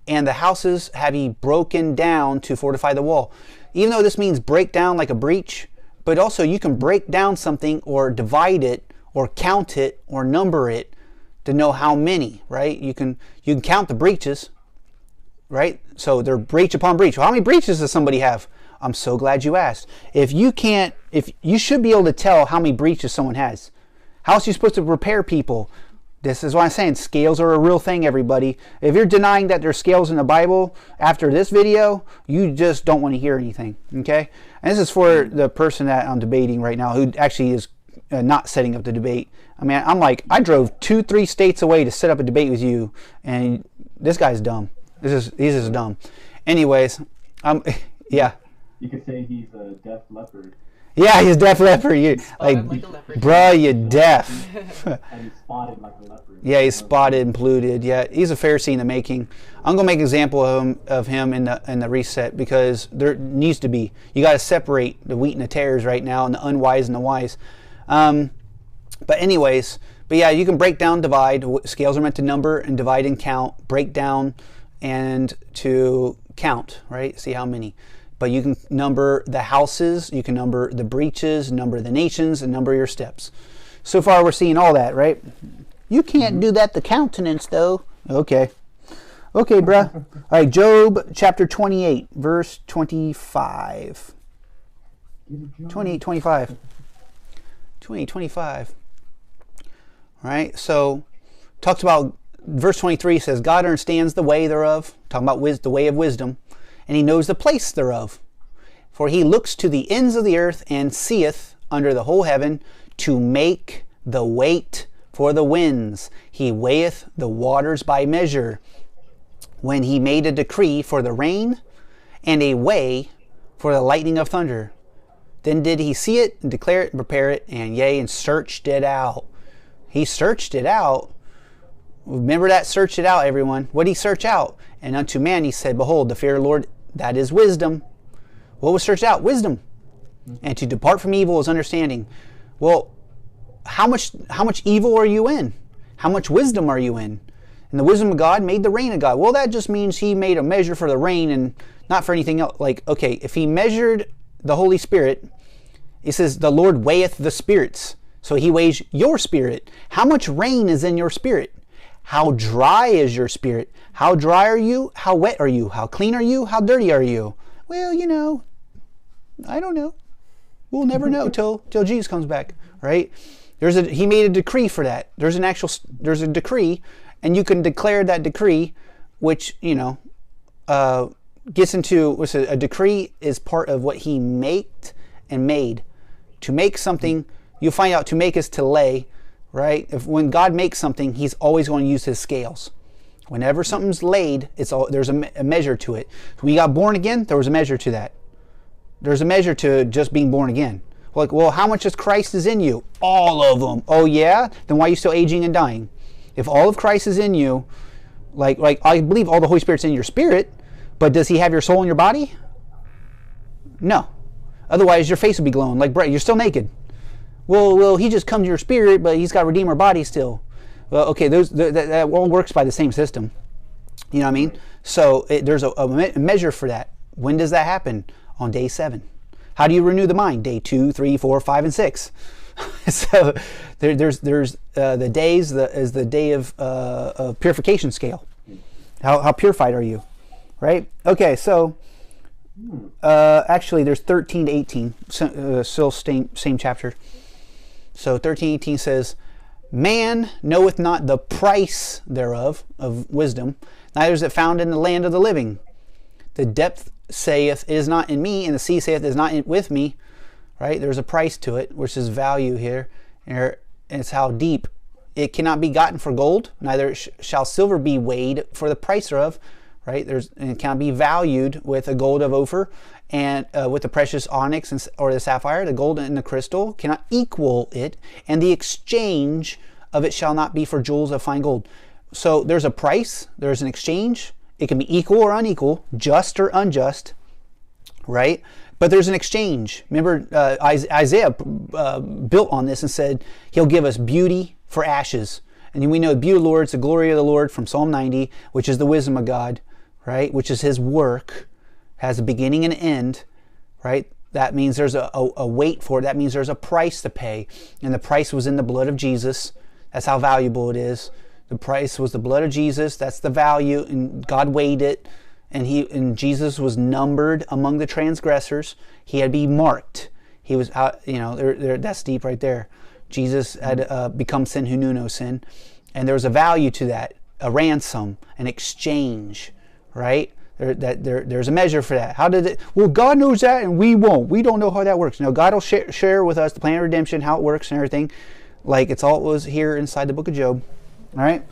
And the houses have ye broken down to fortify the wall. Even though this means break down like a breach, but also you can break down something or divide it or count it or number it to know how many, right? You can count the breaches, right? So they're breach upon breach. Well, how many breaches does somebody have? I'm so glad you asked. If you should be able to tell how many breaches someone has. How else are you supposed to prepare people? This is why I'm saying scales are a real thing, everybody. If you're denying that there's scales in the Bible after this video, you just don't want to hear anything, okay? And this is for the person that I'm debating right now, who actually is not setting up the debate. I mean, I drove 2-3 states away to set up a debate with you, and this guy's dumb. He's just dumb. Anyways, yeah. You could say he's a deaf leopard. Yeah, he's deaf leopard. You like a leopard. bruh, you deaf. And he's spotted like a leopard. Yeah, he's spotted and polluted. Yeah, he's a Pharisee in the making. I'm gonna make an example of him in the reset, because there needs to be. You got to separate the wheat and the tares right now, and the unwise and the wise. But yeah, you can break down, divide. Scales are meant to number and divide and count. Break down and to count, right? See how many. But you can number the houses, you can number the breaches, number the nations, and number your steps. So far we're seeing all that, right? You can't do that the countenance, though. Okay. Okay, bruh. All right, Job chapter 28, verse 25. 28, 25. 28, 25. All right, so talks about, verse 23 says, God understands the way thereof, talking about the way of wisdom, and he knows the place thereof. For he looks to the ends of the earth and seeth under the whole heaven to make the weight for the winds. He weigheth the waters by measure. When he made a decree for the rain and a way for the lightning of thunder. Then did he see it and declare it and prepare it, and yea, and searched it out. He searched it out. Remember that, search it out, everyone. What did he search out? And unto man he said, behold, the fear of the Lord, that is wisdom. What was searched out? Wisdom. And to depart from evil is understanding. Well, how much evil are you in? How much wisdom are you in? And the wisdom of God made the rain of God. Well, that just means he made a measure for the rain and not for anything else. Like, okay, if he measured the Holy Spirit, it says the Lord weigheth the spirits. So he weighs your spirit. How much rain is in your spirit? How dry is your spirit? How dry are you? How wet are you? How clean are you? How dirty are you? Well, you know, I don't know. We'll never know till Jesus comes back, right? He made a decree for that. There's a decree, and you can declare that decree, which, you know, gets into, what's a decree is part of what he made and made. To make something, you'll find out to make is to lay, right? When God makes something, he's always going to use his scales. Whenever something's laid, there's a measure to it. When you got born again, there was a measure to that. There's a measure to just being born again. Like, well, how much of Christ is in you? All of them. Oh yeah? Then why are you still aging and dying? If all of Christ is in you, like I believe all the Holy Spirit's in your spirit, but does he have your soul in your body? No. Otherwise, your face would be glowing like bright. You're still naked. Well, he just comes to your spirit, but he's got redeemer body still. Well, okay, that all works by the same system. You know what I mean? So there's a measure for that. When does that happen? On day 7. How do you renew the mind? Day 2, 3, 4, 5, and 6. So there's the days is the day of purification scale. How purified are you? Right? Okay, so actually there's 13 to 18, still same chapter. So 13:18 says, man knoweth not the price thereof, of wisdom, neither is it found in the land of the living. The depth saith, it is not in me, and the sea saith, it is not with me. Right? There's a price to it, which is value here. And it's how deep. It cannot be gotten for gold, neither shall silver be weighed for the price thereof. Right? And it cannot be valued with a gold of Ophir, and with the precious onyx or the sapphire. The gold and the crystal cannot equal it, and the exchange of it shall not be for jewels of fine gold. So there's a price, there's an exchange. It can be equal or unequal, just or unjust, right? But there's an exchange. Remember, Isaiah built on this and said, he'll give us beauty for ashes. And we know the beauty of the Lord is the glory of the Lord from Psalm 90, which is the wisdom of God, right? Which is his work, has a beginning and end, right? That means there's a weight for it. That means there's a price to pay. And the price was in the blood of Jesus. That's how valuable it is. The price was the blood of Jesus. That's the value, and God weighed it, and Jesus was numbered among the transgressors. He had to be marked. He was out. You know, that's deep right there. Jesus had become sin who knew no sin, and there was a value to that, a ransom, an exchange, right? There's a measure for that. How did it? Well, God knows that, and we won't. We don't know how that works. No, God will share with us the plan of redemption, how it works, and everything. Like it's all it was here inside the book of Job. All right,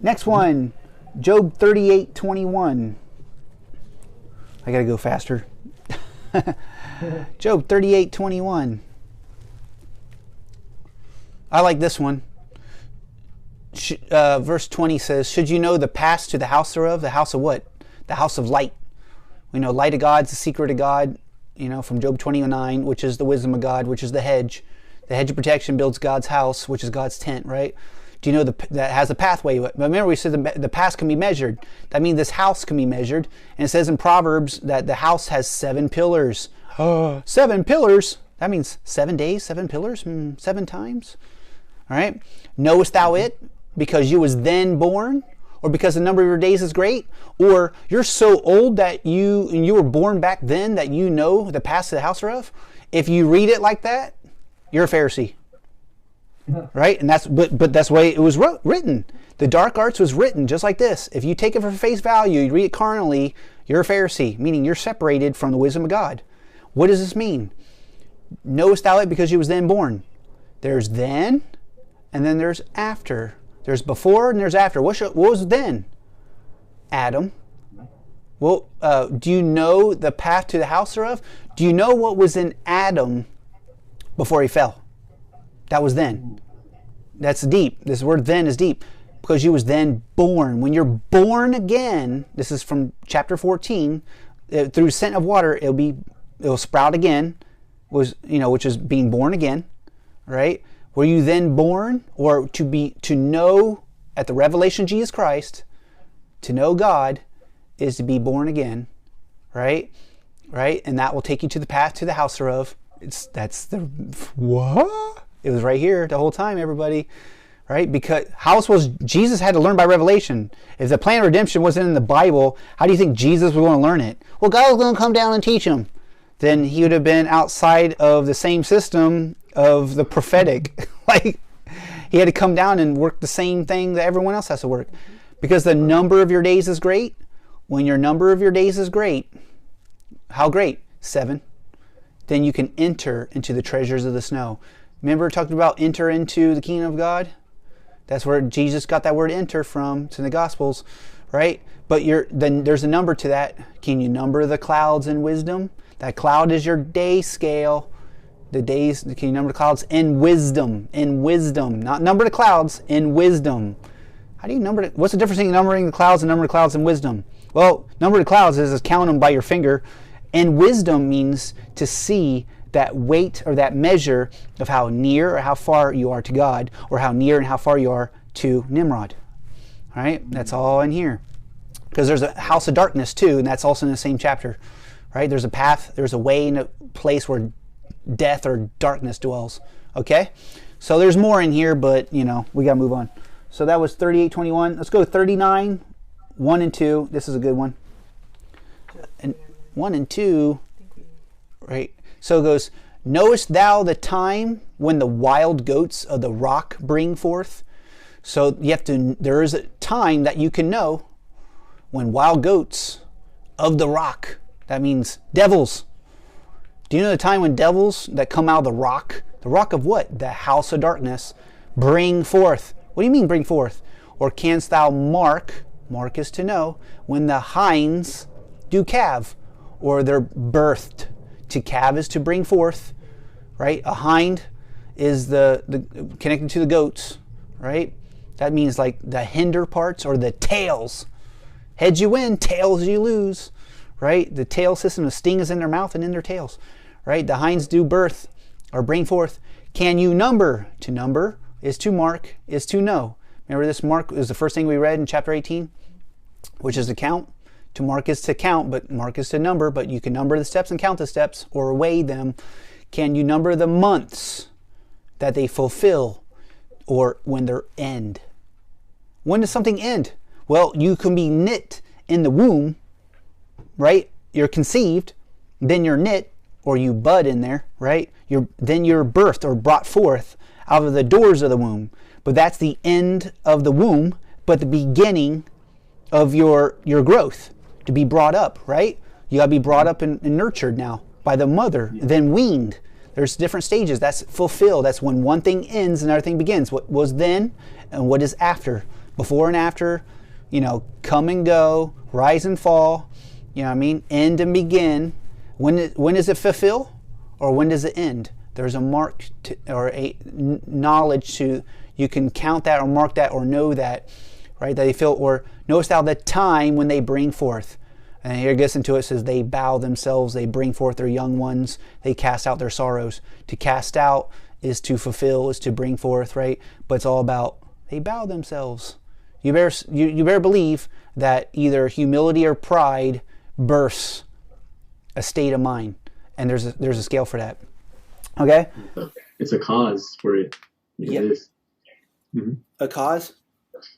next one, Job 38:21. I gotta go faster. Job 38:21. I like this one. Verse 20 says, should you know the path to the house thereof? The house of what? The house of light. We know light of God is the secret of God, you know, from Job 20:9, which is the wisdom of God, which is the hedge. The hedge of protection builds God's house, which is God's tent, right? Do you know that has a pathway? Remember we said the path can be measured. That means this house can be measured. And it says in Proverbs that the house has 7 pillars. 7 pillars? That means 7 days, 7 pillars, 7 times. All right. Knowest thou it because you was then born? Or because the number of your days is great? Or you're so old that you were born back then that you know the path to the house thereof? If you read it like that, you're a Pharisee. Right? And that's that's the way it was written. The dark arts was written just like this. If you take it for face value, you read it carnally, you're a Pharisee, meaning you're separated from the wisdom of God. What does this mean? Knowest thou it because he was then born? There's then, and then there's after. There's before and there's after. What was then? Adam. Well, do you know the path to the house thereof? Do you know what was in Adam before he fell? That was then. That's deep. This word then is deep. Because you was then born. When you're born again, this is from chapter 14, through descent of water, it'll sprout again, which is being born again, right? Were you then born, or to know at the revelation of Jesus Christ, to know God is to be born again, right? Right? And that will take you to the path to the house thereof. What? It was right here the whole time, everybody. Right? Because Jesus had to learn by revelation. If the plan of redemption wasn't in the Bible, how do you think Jesus was going to learn it? Well, God was going to come down and teach him. Then he would have been outside of the same system of the prophetic. Like, he had to come down and work the same thing that everyone else has to work. Because the number of your days is great. When your number of your days is great, how great? 7. Then you can enter into the treasures of the snow. Remember talking about enter into the kingdom of God? That's where Jesus got that word enter from. It's in the Gospels, right? But then there's a number to that. Can you number the clouds in wisdom? That cloud is your day scale. The days, can you number the clouds in wisdom? In wisdom. Not number the clouds, in wisdom. How do you number it? What's the difference between numbering the clouds and numbering the clouds in wisdom? Well, number the clouds is count them by your finger. And wisdom means to see that weight or that measure of how near or how far you are to God, or how near and how far you are to Nimrod. All right? That's all in here. Because there's a house of darkness too, and that's also in the same chapter. Right? There's a path, there's a way and a place where death or darkness dwells. Okay? So there's more in here, but we got to move on. So that was 38:21. Let's go to 39, 1 and 2. This is a good one. And 1 and 2, right? So it goes, knowest thou the time when the wild goats of the rock bring forth? So there is a time that you can know when wild goats of the rock, that means devils. Do you know the time when devils that come out of the rock of what? The house of darkness, bring forth. What do you mean bring forth? Or canst thou mark is to know, when the hinds do calve, or they're birthed. To calve is to bring forth, right? A hind is the connected to the goats, right? That means like the hinder parts or the tails. Heads you win, tails you lose, right? The tail system, the sting is in their mouth and in their tails, right? The hinds do birth or bring forth. Can you number? To number is to mark, is to know. Remember this mark is the first thing we read in chapter 18, which is to count. To mark is to count, but mark is to number, but you can number the steps and count the steps or weigh them. Can you number the months that they fulfill, or when they're end? When does something end? Well, you can be knit in the womb, right? You're conceived, then you're knit, or you bud in there, right? Then you're birthed or brought forth out of the doors of the womb. But that's the end of the womb, but the beginning of your growth. To be brought up, right? You got to be brought up and nurtured now by the mother, then weaned. There's different stages. That's fulfilled. That's when one thing ends and another thing begins. What was then and what is after. Before and after, come and go, rise and fall, end and begin. When does it fulfill, or when does it end? There's a mark or a knowledge to, you can count that or mark that or know that, right? That they feel, or knowest thou the time when they bring forth? And here it gets into it, says they bow themselves, they bring forth their young ones, they cast out their sorrows. To cast out is to fulfill, is to bring forth, right? But it's all about, they bow themselves. You better believe that either humility or pride births a state of mind. And there's a scale for that. Okay? It's a cause for it. Yeah. It is. Mm-hmm. A cause?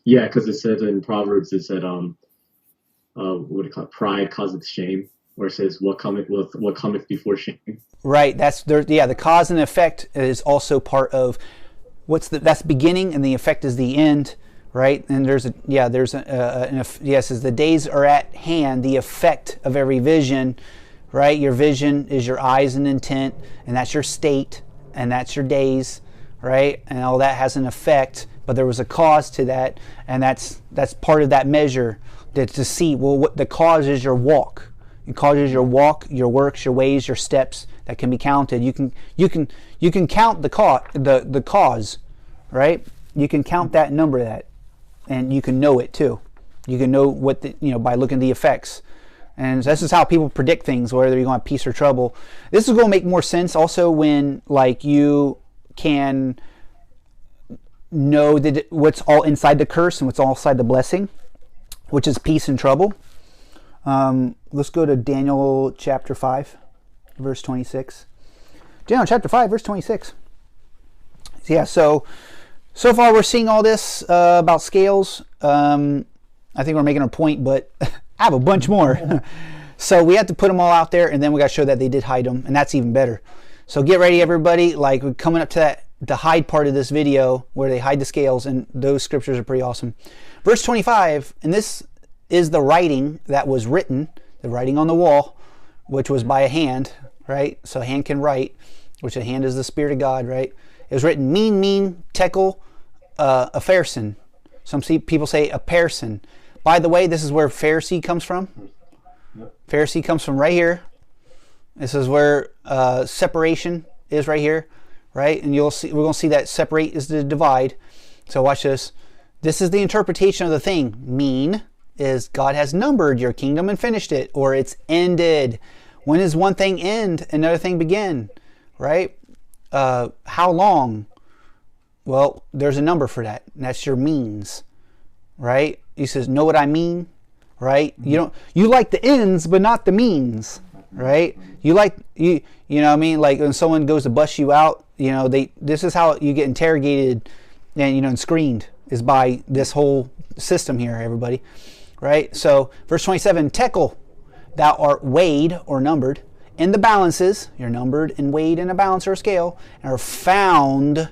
Yeah, because it said in Proverbs, it said, what do you call it? Pride causeth shame, or it says, what cometh before shame. Right. The cause and effect is also part of that's beginning, and the effect is the end, right? And says the days are at hand, the effect of every vision, right? Your vision is your eyes and intent, and that's your state, and that's your days, right? And all that has an effect, but there was a cause to that, and that's part of that measure, that to see, well, what the cause is. Your walk. It causes your walk, your works, your ways, your steps that can be counted. You can count the cause, right? You can count that, number that, and you can know it too. You can know what by looking at the effects. And this is how people predict things, whether you're going to have peace or trouble. This is going to make more sense also when like you can know that what's all inside the curse and what's all inside the blessing, which is peace and trouble. Let's go to Daniel chapter 5, verse 26. Daniel chapter 5, verse 26. Yeah, so far we're seeing all this about scales. I think we're making a point, but I have a bunch more. So we have to put them all out there, and then we got to show that they did hide them, and that's even better. So get ready, everybody. Like, we're coming up to the hide part of this video where they hide the scales, and those scriptures are pretty awesome. Verse 25, and this is the writing that was written, the writing on the wall, which was by a hand, right? So a hand can write, which a hand is the Spirit of God, right? It was written mean, tekel, a pharisee. Some people say a person. By the way, this is where Pharisee comes from. Pharisee comes from right here. This is where separation is right here, right? And you'll see, we're going to see that separate is the divide. So watch this. This is the interpretation of the thing. Mean is God has numbered your kingdom and finished it, or it's ended. When does one thing end, another thing begin, right? How long? Well, there's a number for that, and that's your means, right? He says, know what I mean, right? You like the ends, but not the means, right? You know what I mean? Like when someone goes to bust you out, this is how you get interrogated and, and screened, is by this whole system here, everybody, right? So verse 27, tekel, thou art weighed or numbered in the balances. You're numbered and weighed in a balance or a scale, and are found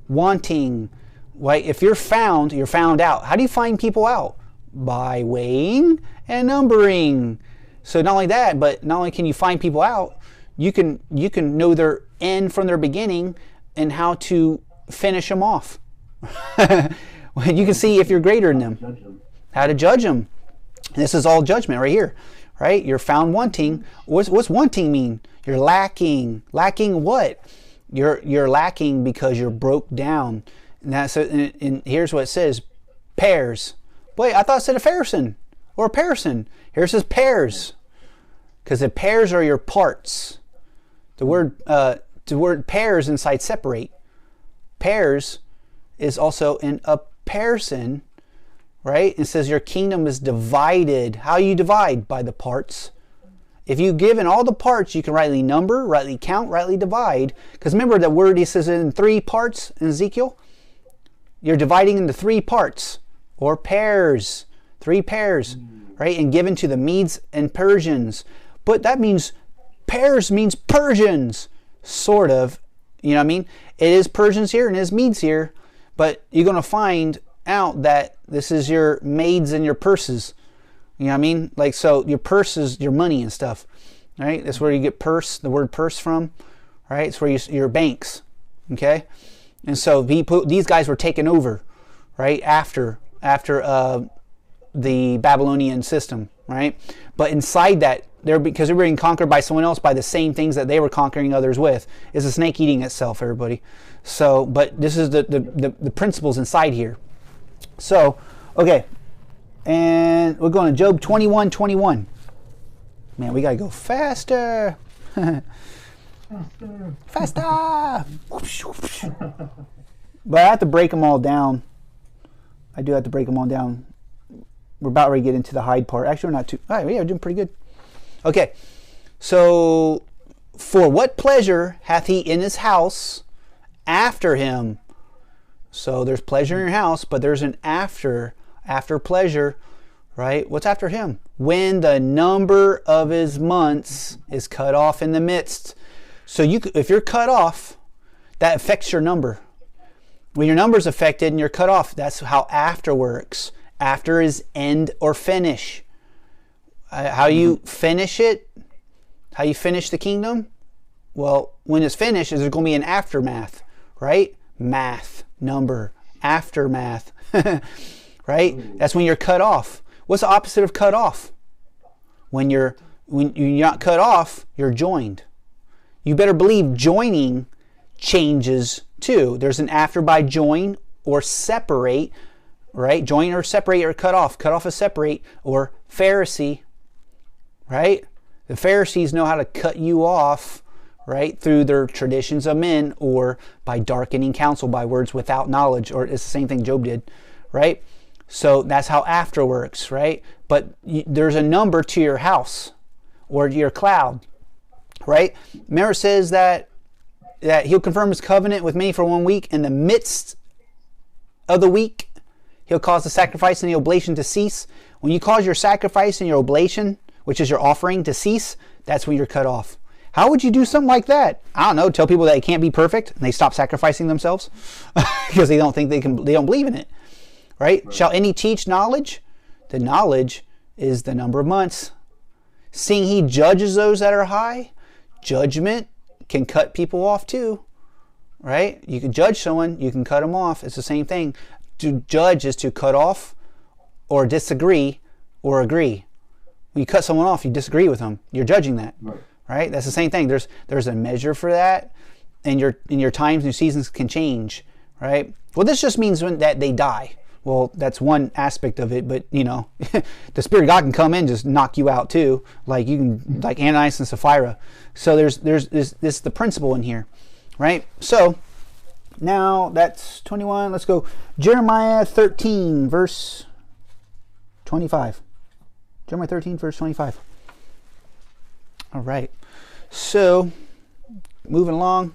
wanting. Right? If you're found out. How do you find people out? By weighing and numbering. So not only that, but not only can you find people out, you can know their end from their beginning and how to finish them off. You can see if you're greater than them. How to judge them. This is all judgment right here. Right? You're found wanting. What's wanting mean? You're lacking. Lacking what? You're lacking because you're broke down. And here's what it says: pairs. Wait, I thought it said a pharisee or a person. Here it says pairs, because the pairs are your parts. The word pairs inside separate. Pairs is also in a person, right? It says your kingdom is divided. How you divide? By the parts. If you've given all the parts, you can rightly number, rightly count, rightly divide. Because remember the word he says in 3 parts in Ezekiel? You're dividing into 3 parts, or pairs. 3 pairs, right? And given to the Medes and Persians. But that means, pairs means Persians, sort of. You know what I mean? It is Persians here and it is Medes here. But you're going to find out that this is your maids and your purses. You know what I mean? Like, so your purse is your money and stuff, right? That's where you get purse, the word purse from, right? It's where your banks, okay? And so these guys were taken over, right? After the Babylonian system, right? But inside that, because they're being conquered by someone else by the same things that they were conquering others with, is a snake eating itself, everybody. So, but this is the principles inside here. So, okay. And we're going to Job 21:21. Man, we got to go faster. Faster. But I have to break them all down. I do have to break them all down. We're about ready to get into the hide part. Actually, we're not too... All right, yeah, we're doing pretty good. Okay. So, for what pleasure hath he in his house after him? So, there's pleasure in your house, but there's an after pleasure, right? What's after him? When the number of his months is cut off in the midst. So if you're cut off, that affects your number. When your number's affected and you're cut off, that's how after works. After is end or finish. How you finish it, How you finish the kingdom? Well, when it's finished, there's going to be an aftermath, right? Math, number, aftermath, right? That's when you're cut off. What's the opposite of cut off? When you're not cut off, you're joined. You better believe joining changes too. There's an after by join or separate, right? Join or separate or cut off. Cut off is separate, or Pharisee, right? The Pharisees know how to cut you off, right? Through their traditions of men, or by darkening counsel, by words without knowledge, or it's the same thing Job did, right? So that's how after works, right? But there's a number to your house or your cloud, right? Remember, it says that he'll confirm his covenant with me for 1 week. In the midst of the week, he'll cause the sacrifice and the oblation to cease. When you cause your sacrifice and your oblation, which is your offering, to cease, that's when you're cut off. How would you do something like that? I don't know. Tell people that they can't be perfect and they stop sacrificing themselves because they don't think they can. They don't believe in it, right? Shall any teach knowledge? The knowledge is the number of months. Seeing he judges those that are high, judgment can cut people off too, right? You can judge someone, you can cut them off. It's the same thing. To judge is to cut off or disagree or agree. When you cut someone off, you disagree with them. You're judging that, right? That's the same thing. There's a measure for that, and your times and your seasons can change, right? Well, this just means that they die. Well, that's one aspect of it, but the Spirit of God can come in and just knock you out too, like Ananias and Sapphira. So there's this the principle in here, right? So now that's 21. Let's go Jeremiah 13 verse 25. Jeremiah 13 verse 25. All right. So moving along.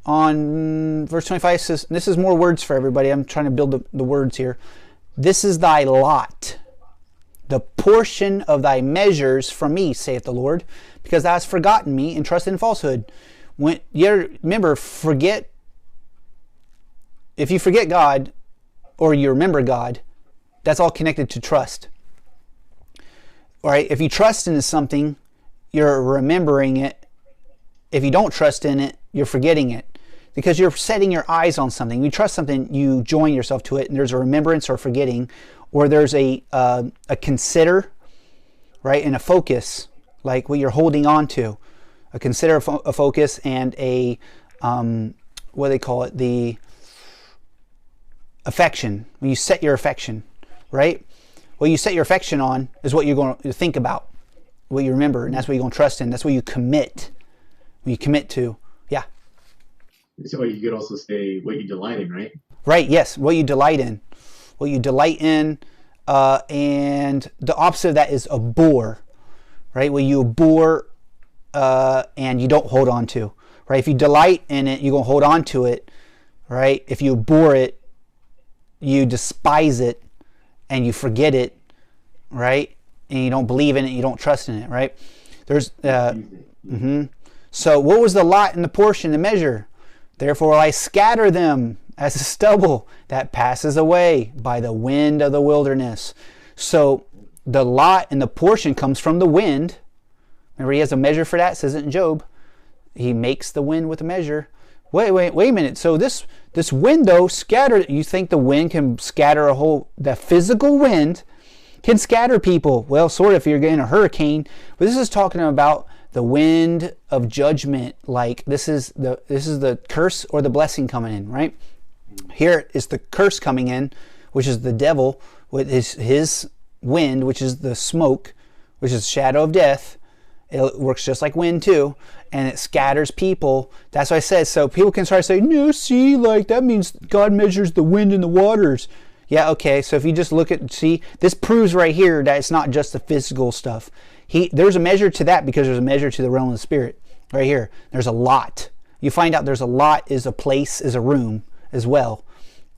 On verse 25 says, this is more words for everybody. I'm trying to build the words here. This is thy lot, the portion of thy measures from me, saith the Lord, because thou hast forgotten me and trusted in falsehood. If you forget God or you remember God, that's all connected to trust. All right, if you trust in something, you're remembering it. If you don't trust in it, you're forgetting it. Because you're setting your eyes on something. You trust something, you join yourself to it, and there's a remembrance or forgetting, or there's a consider, right, and a focus, like what you're holding on to. A consider, a focus, and a, what do they call it, the affection. When you set your affection, right? What you set your affection on is what you're going to think about, what you remember, and that's what you're going to trust in. That's what you commit. When you commit to, yeah. So you could also say what you delight in, right? Right, yes, what you delight in. What you delight in, and the opposite of that is abhor, right? What you abhor and you don't hold on to, right? If you delight in it, you're going to hold on to it, right? If you abhor it, you despise it and you forget it, right? And you don't believe in it, you don't trust in it, right? There's, So what was the lot and the portion, the measure? Therefore will I scatter them as a stubble that passes away by the wind of the wilderness. So the lot and the portion comes from the wind. Remember, he has a measure for that. It says it in Job. He makes the wind with a measure. Wait a minute. So this wind, though, scattered. You think the wind can scatter the physical wind can scatter people? Well, sort of if you're getting a hurricane. But this is talking about the wind of judgment. Like this is the curse or the blessing coming in, right? Here is the curse coming in, which is the devil with his wind, which is the smoke, which is shadow of death. It works just like wind too, and it scatters people. That's what I said. So people can start saying, no, see, like that means God measures the wind and the waters. Yeah, okay. So if you just look at, see, this proves right here that it's not just the physical stuff. There's a measure to that because there's a measure to the realm of the spirit. Right here, there's a lot. You find out there's a lot is a place, is a room as well.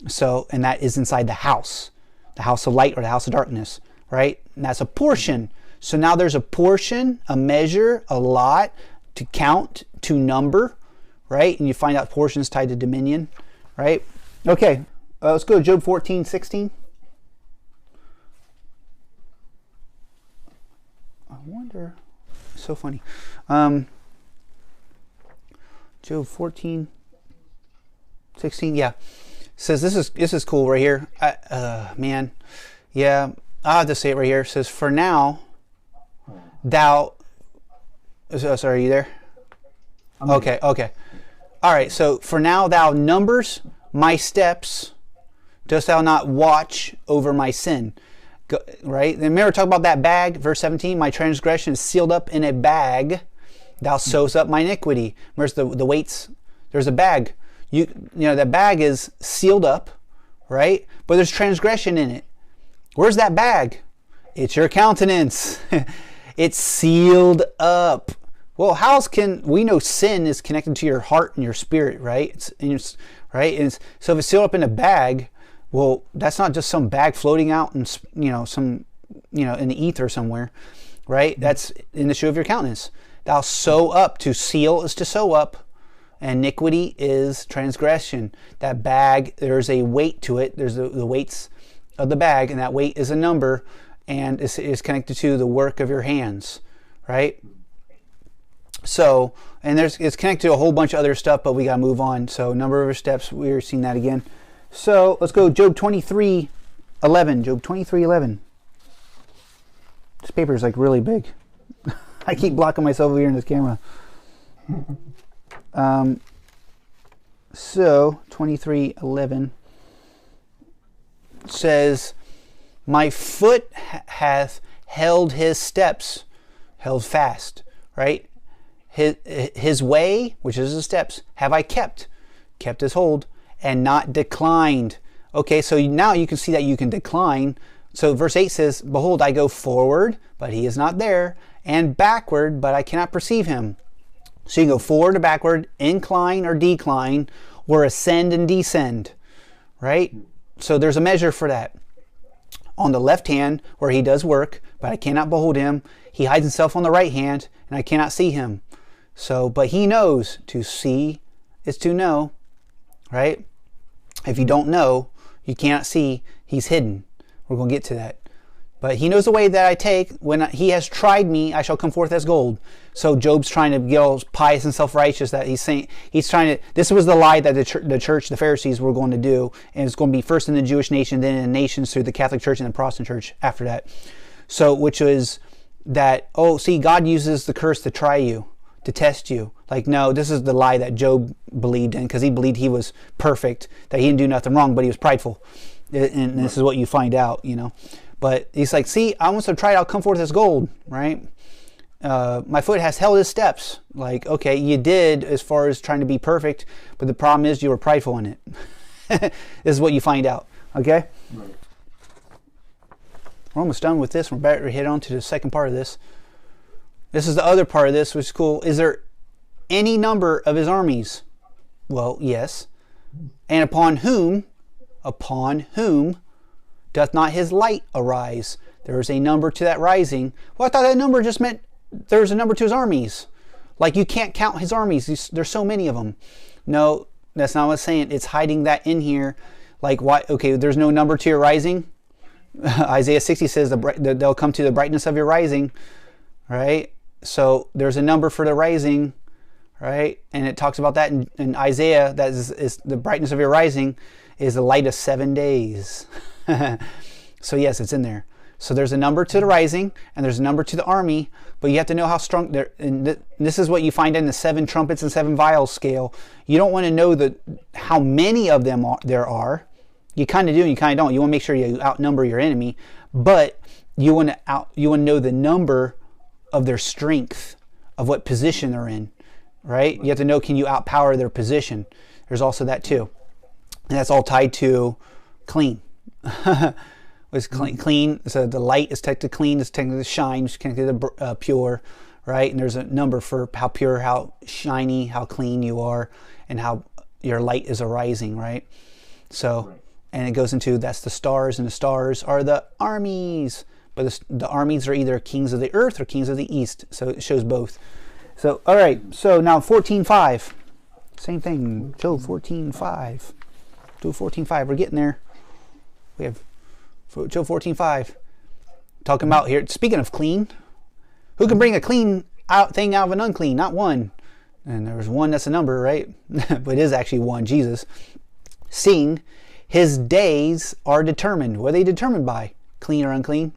So, and that is inside the house of light or the house of darkness, right? And that's a portion. So now there's a portion, a measure, a lot, to count, to number, right? And you find out portions tied to dominion, right? Okay, let's go to Job 14:16. I wonder, so funny. Job 14, 16, yeah. Says this is cool right here. Man, yeah, I'll have to say it right here. It says, for now, thou... sorry, are you there? Okay. All right, so for now thou numbers my steps, dost thou not watch over my sin? Right? And remember, talk about that bag, verse 17, my transgression is sealed up in a bag, thou sewest up my iniquity. Remember the weights, there's a bag. You know, that bag is sealed up, right? But there's transgression in it. Where's that bag? It's your countenance. It's sealed up. Well, we know sin is connected to your heart and your spirit, right? So if it's sealed up in a bag, well, that's not just some bag floating out and, in the ether somewhere, right? That's in the show of your countenance. Thou sew up. To seal is to sew up. And iniquity is transgression. That bag, there's a weight to it. There's the weights of the bag, and that weight is a number, and is connected to the work of your hands, right? So, and it's connected to a whole bunch of other stuff, but we got to move on. So, number of steps, we're seeing that again. So, let's go Job 23:11. Job 23:11. This paper is like really big. I keep blocking myself over here in this camera. So 23:11 says, my foot hath held his steps, held fast, right? His way, which is his steps, have I kept his hold, and not declined. Okay, so now you can see that you can decline. So verse 8 says, behold, I go forward, but he is not there, and backward, but I cannot perceive him. So you can go forward or backward, incline or decline, or ascend and descend, right? So there's a measure for that. On the left hand, where he does work, but I cannot behold him. He hides himself on the right hand, and I cannot see him. So, but he knows. To see is to know, right? If you don't know, you cannot see. He's hidden. We're going to get to that. But he knows the way that I take. When he has tried me, I shall come forth as gold. So Job's trying to get all pious and self-righteous, that he's saying, he's trying to, this was the lie that the church, the Pharisees were going to do. And it's going to be first in the Jewish nation, then in the nations through the Catholic Church and the Protestant Church after that. So, which was that, oh, see, God uses the curse to try you, to test you. Like, no, this is the lie that Job believed in, because he believed he was perfect, that he didn't do nothing wrong, but he was prideful. And this is what you find out, But he's like, see, I want to try it. I'll come forth as gold, right? My foot has held his steps. Like, okay, you did as far as trying to be perfect, but the problem is you were prideful in it. This is what you find out, okay? Right. We're almost done with this. We're about to hit on to the second part of this. This is the other part of this, which is cool. Is there any number of his armies? Well, yes. And upon whom doth not his light arise? There is a number to that rising. Well, I thought that number just meant there's a number to his armies. Like, you can't count his armies. There's so many of them. No, that's not what it's saying. It's hiding that in here. Like, why? Okay, there's no number to your rising. Isaiah 60 says they'll come to the brightness of your rising, right? So there's a number for the rising, right? And it talks about that in Isaiah. That is the brightness of your rising is the light of 7 days. So yes, it's in there. So there's a number to the rising, and there's a number to the army, but you have to know how strong they're. And this is what you find in the 7 trumpets and 7 vials scale. You don't want to know how many of them there are. You kind of do, and you kind of don't. You want to make sure you outnumber your enemy, but you want to know the number of their strength, of what position they're in, right? You have to know, can you outpower their position? There's also that too, and that's all tied to clean. Was clean. So the light is connected to clean, it's connected to shine, it's connected to pure, right? And there's a number for how pure, how shiny, how clean you are, and how your light is arising, right? So, and it goes into, that's the stars, and the stars are the armies. But the armies are either kings of the earth or kings of the east. So it shows both. So, all right. So now 14:5. Same thing. Job 14:5. Job 14:5. We're getting there. We have Job 14:5. Talking about here, speaking of clean, who can bring a clean thing out of an unclean, not one. And there's one that's a number, right? But it is actually one, Jesus. Seeing his days are determined. What are they determined by? Clean or unclean?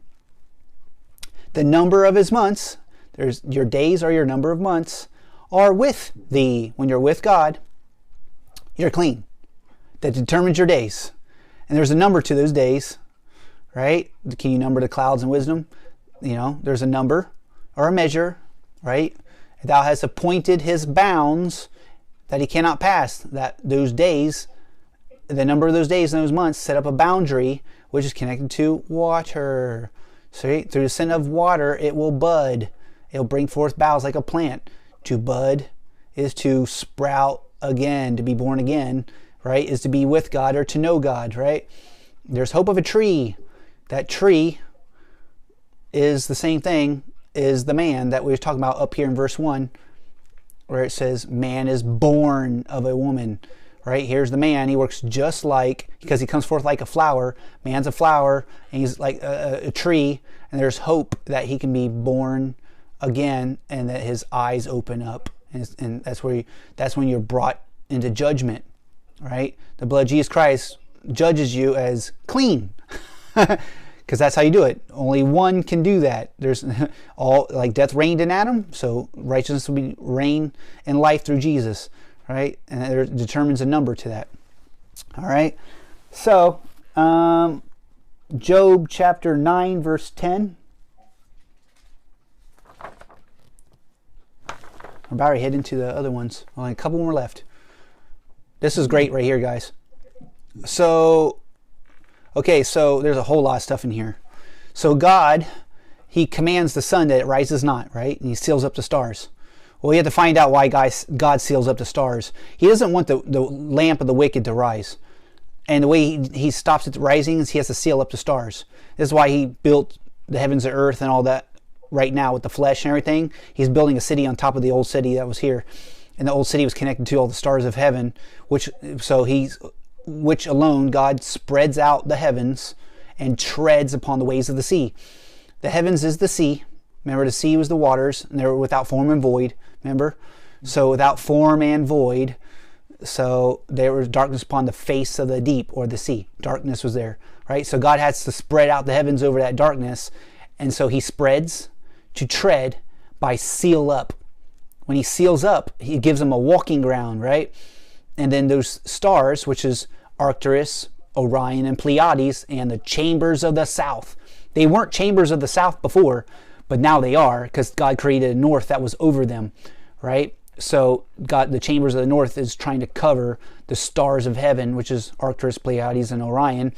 The number of his months, your days are your number of months, are with thee. When you're with God, you're clean. That determines your days. And there's a number to those days, right? Can you number the clouds in wisdom? You know, there's a number or a measure, right? Thou hast appointed his bounds that he cannot pass. That those days, the number of those days and those months set up a boundary which is connected to water. So through the scent of water, it will bud. It'll bring forth boughs like a plant. To bud is to sprout again, to be born again, right? Is to be with God or to know God, right? There's hope of a tree. That tree is the same thing as the man that we were talking about up here in verse 1, where it says, man is born of a woman. Right, here's the man. He works just like, because he comes forth like a flower. Man's a flower, and he's like a tree, and there's hope that he can be born again, and that his eyes open up, and that's when you're brought into judgment. Right, the blood of Jesus Christ judges you as clean, because that's how you do it. Only one can do that. There's all, like death reigned in Adam, so righteousness will be reign in life through Jesus. Right, and it determines a number to that. All right, so Job chapter 9 verse 10. We're about to head into the other ones. Only a couple more left. This is great right here, guys. So, okay, so there's a whole lot of stuff in here. So God, he commands the sun that it rises not, right? And he seals up the stars. Well, we have to find out why God seals up the stars. He doesn't want the lamp of the wicked to rise. And the way he stops it rising is he has to seal up the stars. This is why he built the heavens and earth and all that right now with the flesh and everything. He's building a city on top of the old city that was here. And the old city was connected to all the stars of heaven, which alone God spreads out the heavens and treads upon the waves of the sea. The heavens is the sea. Remember, the sea was the waters, and they were without form and void. Remember? So without form and void, so there was darkness upon the face of the deep, or the sea. Darkness was there, right? So God has to spread out the heavens over that darkness, and so he spreads to tread by seal up. When he seals up, he gives them a walking ground, right? And then those stars, which is Arcturus, Orion, and Pleiades, and the chambers of the south. They weren't chambers of the south before, but now they are, because God created a north that was over them, right? So God, the chambers of the north is trying to cover the stars of heaven, which is Arcturus, Pleiades, and Orion,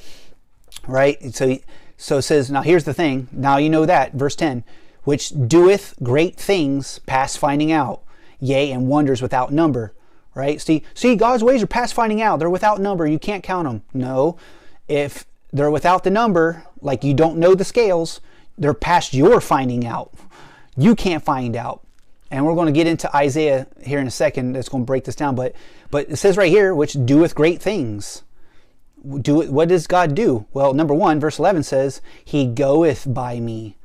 right? So it says, now here's the thing. Now you know that, verse 10, which doeth great things past finding out, yea, and wonders without number, right? See, God's ways are past finding out. They're without number. You can't count them. No, if they're without the number, like you don't know the scales, they're past your finding out. You can't find out. And we're going to get into Isaiah here in a second. That's going to break this down. But it says right here, which doeth great things. What does God do? Well, number 1, verse 11 says, he goeth by me,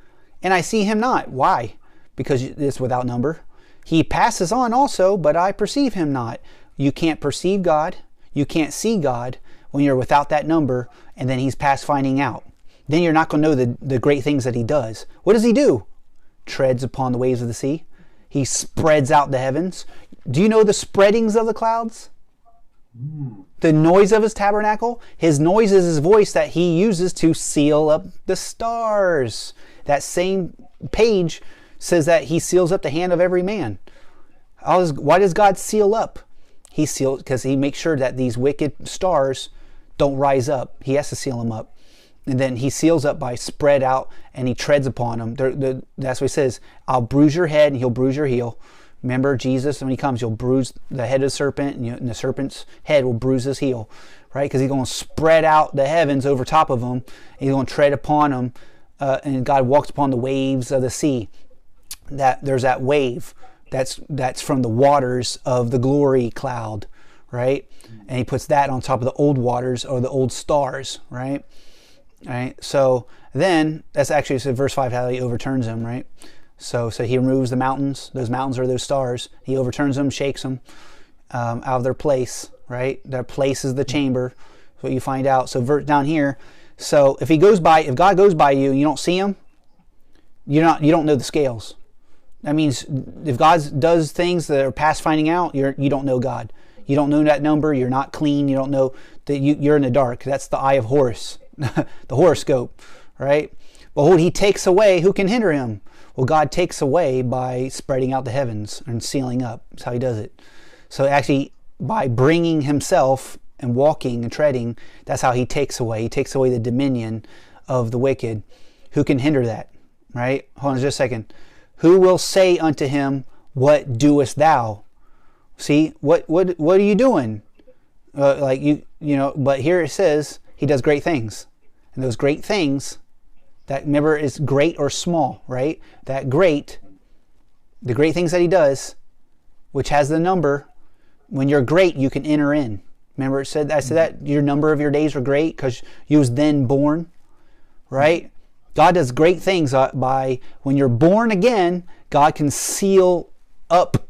and I see him not. Why? Because it's without number. He passes on also, but I perceive him not. You can't perceive God. You can't see God when you're without that number, and then he's past finding out. Then you're not going to know the great things that he does. What does he do? Treads upon the waves of the sea. He spreads out the heavens. Do you know the spreadings of the clouds? The noise of his tabernacle? His noise is his voice that he uses to seal up the stars. That same page says that he seals up the hand of every man. Why does God seal up? He seals because he makes sure that these wicked stars don't rise up. He has to seal them up. And then he seals up by spread out, and he treads upon them. That's what he says. I'll bruise your head and he'll bruise your heel. Remember Jesus, when he comes, you'll bruise the head of the serpent, and the serpent's head will bruise his heel, right? Because he's going to spread out the heavens over top of them. And he's going to tread upon them. And God walks upon the waves of the sea. There's that wave that's from the waters of the glory cloud, right? And he puts that on top of the old waters or the old stars, right? Right. So then that's actually verse 5 how he overturns them, right? So he removes the mountains. Those mountains are those stars. He overturns them, shakes them out of their place, right? Their place is the chamber. That's what you find out. So down here, so if God goes by you and you don't see him, you don't know the scales. That means if God does things that are past finding out, you don't know God. You don't know that number. You're not clean. You don't know that you're in the dark. That's the eye of Horus, the horoscope, right? Behold, he takes away. Who can hinder him? Well, God takes away by spreading out the heavens and sealing up. That's how he does it. So actually, by bringing himself and walking and treading, that's how he takes away. He takes away the dominion of the wicked. Who can hinder that? Right? Hold on just a second. Who will say unto him, what doest thou? See, what are you doing? But here it says he does great things. And those great things, that remember is great or small, right? The great things that he does, which has the number, when you're great, you can enter in. Remember I said that your number of your days are great because you was then born, right? God does great things by when you're born again, God can seal up,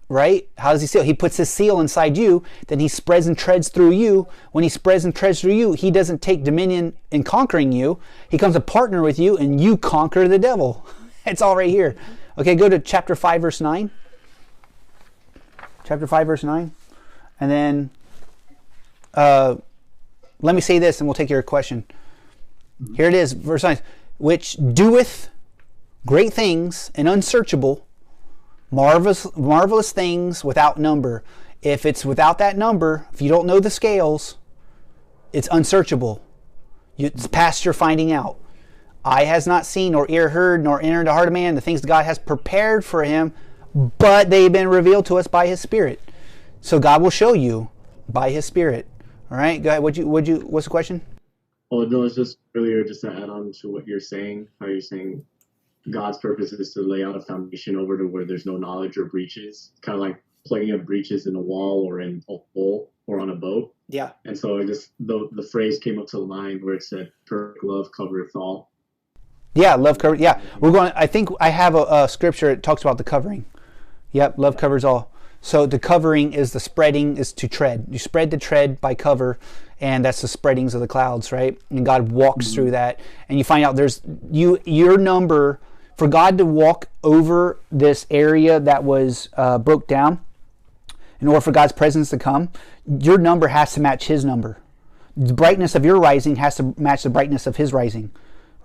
right? How does he seal? He puts his seal inside you, then he spreads and treads through you. When he spreads and treads through you, he doesn't take dominion in conquering you. He becomes a partner with you and you conquer the devil. It's all right here. Okay, go to chapter 5, verse 9. Chapter 5, verse 9. And then let me say this and we'll take your question. Here it is, verse 9. Which doeth great things and unsearchable, marvelous things without number. If it's without that number, if you don't know the scales, it's unsearchable. It's past your finding out. Eye has not seen, nor ear heard, nor entered the heart of man the things God has prepared for him, but they've been revealed to us by his Spirit. So God will show you by his Spirit. All right, go ahead. What's the question? Oh, no, it's just earlier, just to add on to what you're saying, how you're saying God's purpose is to lay out a foundation over to where there's no knowledge or breaches, kind of like plugging up breaches in a wall or in a hole or on a boat. Yeah. And so the phrase came up to the line where it said, perfect love covereth all. Yeah, love cover. Yeah, I think I have a scripture that talks about the covering. Yep, love covers all. So the covering is the spreading, is to tread. You spread the tread by cover, and that's the spreadings of the clouds, right? And God walks through that, and you find out there's your number for God to walk over this area that was broke down. In order for God's presence to come, your number has to match his number. The brightness of your rising has to match the brightness of his rising,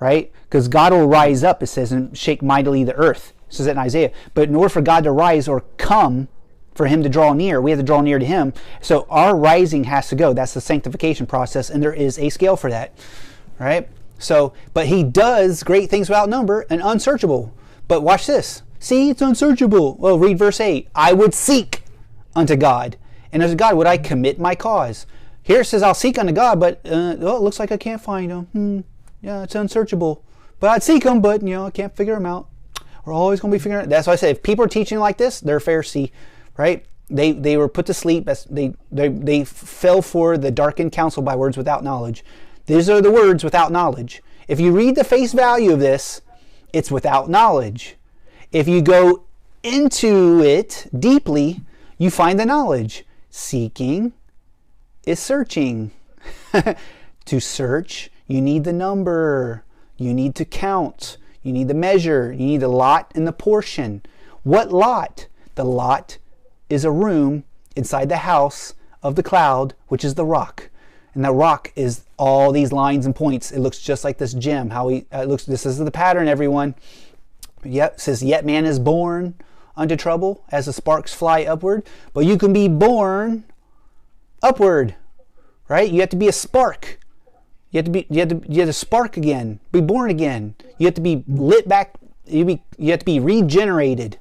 right? Because God will rise up, it says, and shake mightily the earth. It says that in Isaiah. But in order for God to rise or come, for him to draw near, we have to draw near to him. So our rising has to go. That's the sanctification process, and there is a scale for that, right? So, but he does great things without number and unsearchable. But watch this. See, it's unsearchable. Well, read verse 8. I would seek unto God, and as God would I commit my cause. Here it says I'll seek unto God, but it looks like I can't find him. Yeah, it's unsearchable. But I'd seek him, but I can't figure him out. We're always going to be figuring it out. That's why I say if people are teaching like this, they're Pharisee. Right? They were put to sleep. They fell for the darkened counsel by words without knowledge. These are the words without knowledge. If you read the face value of this, it's without knowledge. If you go into it deeply, you find the knowledge. Seeking is searching. To search, you need the number. You need to count. You need the measure. You need the lot and the portion. What lot? The lot is a room inside the house of the cloud, which is the rock. And that rock is all these lines and points. It looks just like this gem. This is the pattern, everyone. Yep, it says, yet man is born unto trouble as the sparks fly upward. But you can be born upward, right? You have to be a spark. You have to spark again, be born again. You have to be lit back. You have to be regenerated.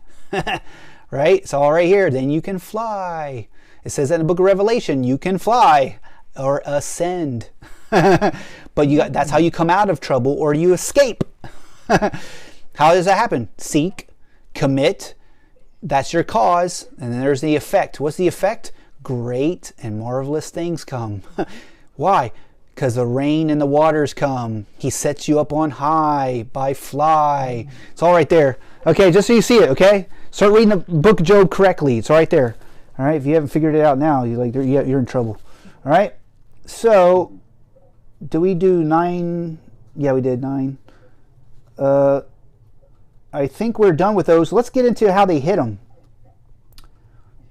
Right? It's all right here. Then you can fly. It says that in the book of Revelation, you can fly or ascend. But that's how you come out of trouble or you escape. How does that happen? Seek, commit. That's your cause. And then there's the effect. What's the effect? Great and marvelous things come. Why? because the rain and the waters come. He sets you up on high by fly. It's all right there. Okay, just so you see it, okay? Start reading the book of Job correctly. It's all right there. All right, if you haven't figured it out now, you're in trouble. All right? So, do we do 9? Yeah, we did 9. I think we're done with those. Let's get into how they hit them.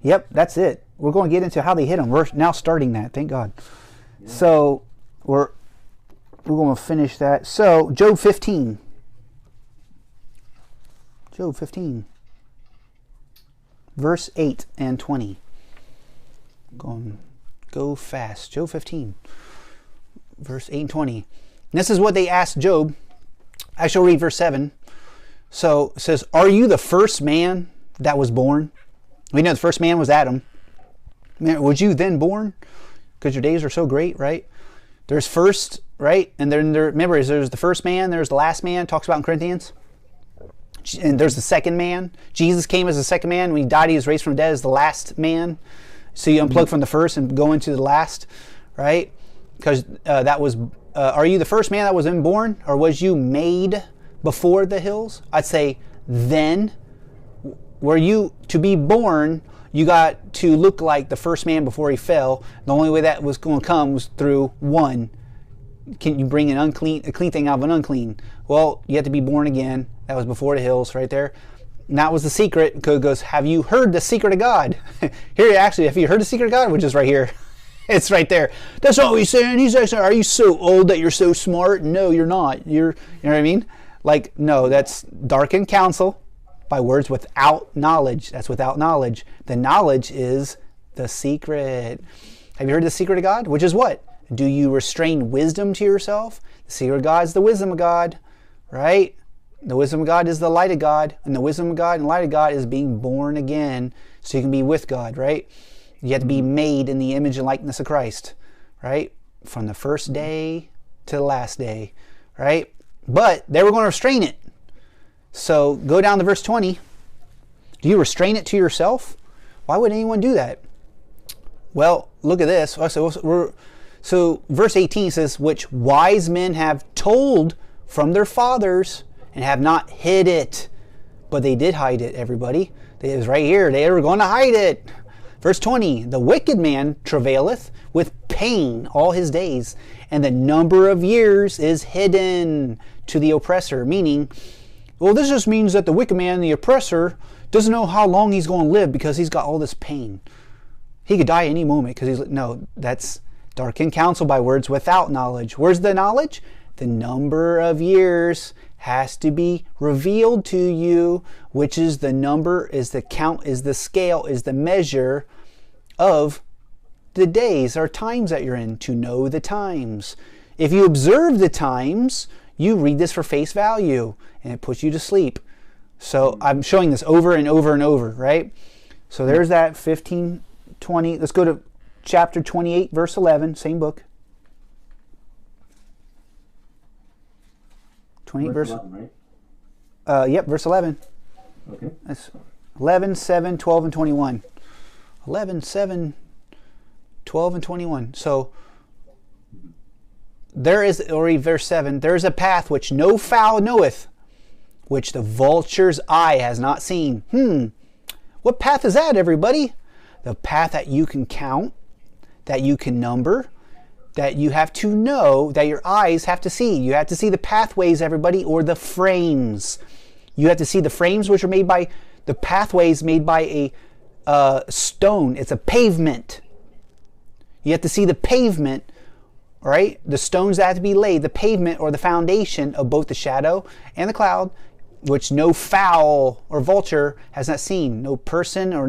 Yep, that's it. We're going to get into how they hit them. We're now starting that. Thank God. Yeah. So we're going to finish that. So Job 15. Job 15. Verse 8 and 20. Go fast. Job 15. Verse 8 and 20. And this is what they asked Job. I shall read verse 7. So it says, are you the first man that was born? We know the first man was Adam. Man, was you then born? Because your days are so great, right? There's first, right? And then remember, there's the first man, there's the last man, talks about in Corinthians. And there's the second man. Jesus came as the second man. When he died, he was raised from the dead as the last man. So you unplug from the first and go into the last, right? Because that was, are you the first man that was born? Or was you made before the hills? I'd say then. Were you to be born, you got to look like the first man before he fell. The only way that was going to come was through one. Can you bring a clean thing out of an unclean? Well, you have to be born again. That was before the hills, right there. And that was the secret. It goes, have you heard the secret of God? Here, actually, have you heard the secret of God? Which is right here. It's right there. That's all he's saying. He's actually, are you so old that you're so smart? No, you're not. You know what I mean? Like, no, that's darkened counsel by words without knowledge. That's without knowledge. The knowledge is the secret. Have you heard the secret of God? Which is what? Do you restrain wisdom to yourself? The secret of God is the wisdom of God, right? The wisdom of God is the light of God. And the wisdom of God and light of God is being born again so you can be with God, right? You have to be made in the image and likeness of Christ, right? From the first day to the last day, right? But they were going to restrain it. So go down to verse 20. Do you restrain it to yourself? Why would anyone do that? Well, look at this. So verse 18 says, which wise men have told from their fathers and have not hid it. But they did hide it, everybody. It was right here. They were going to hide it. Verse 20, the wicked man travaileth with pain all his days, and the number of years is hidden to the oppressor. Meaning, well, this just means that the wicked man, the oppressor, doesn't know how long he's going to live because he's got all this pain. He could die any moment because no, that's darkened counsel by words without knowledge. Where's the knowledge? The number of years has to be revealed to you, which is the number, is the count, is the scale, is the measure of the days or times that you're in, to know the times. If you observe the times, you read this for face value and it puts you to sleep. So I'm showing this over and over and over, right? So there's that 15, 20. Let's go to chapter 28, verse 11, same book. 28 verse 11, right? Yep, verse 11. Okay. That's 11, 7, 12, and 21. 11, 7, 12, and 21. So there is, or verse 7, there is a path which no fowl knoweth, which the vulture's eye has not seen. What path is that, everybody? The path that you can count, that you can number, that you have to know, that your eyes have to see. You have to see the pathways, everybody, or the frames. You have to see the frames which are made by, the pathways made by a stone. It's a pavement. You have to see the pavement, right? The stones that have to be laid, the pavement or the foundation of both the shadow and the cloud, which no fowl or vulture has not seen. No person or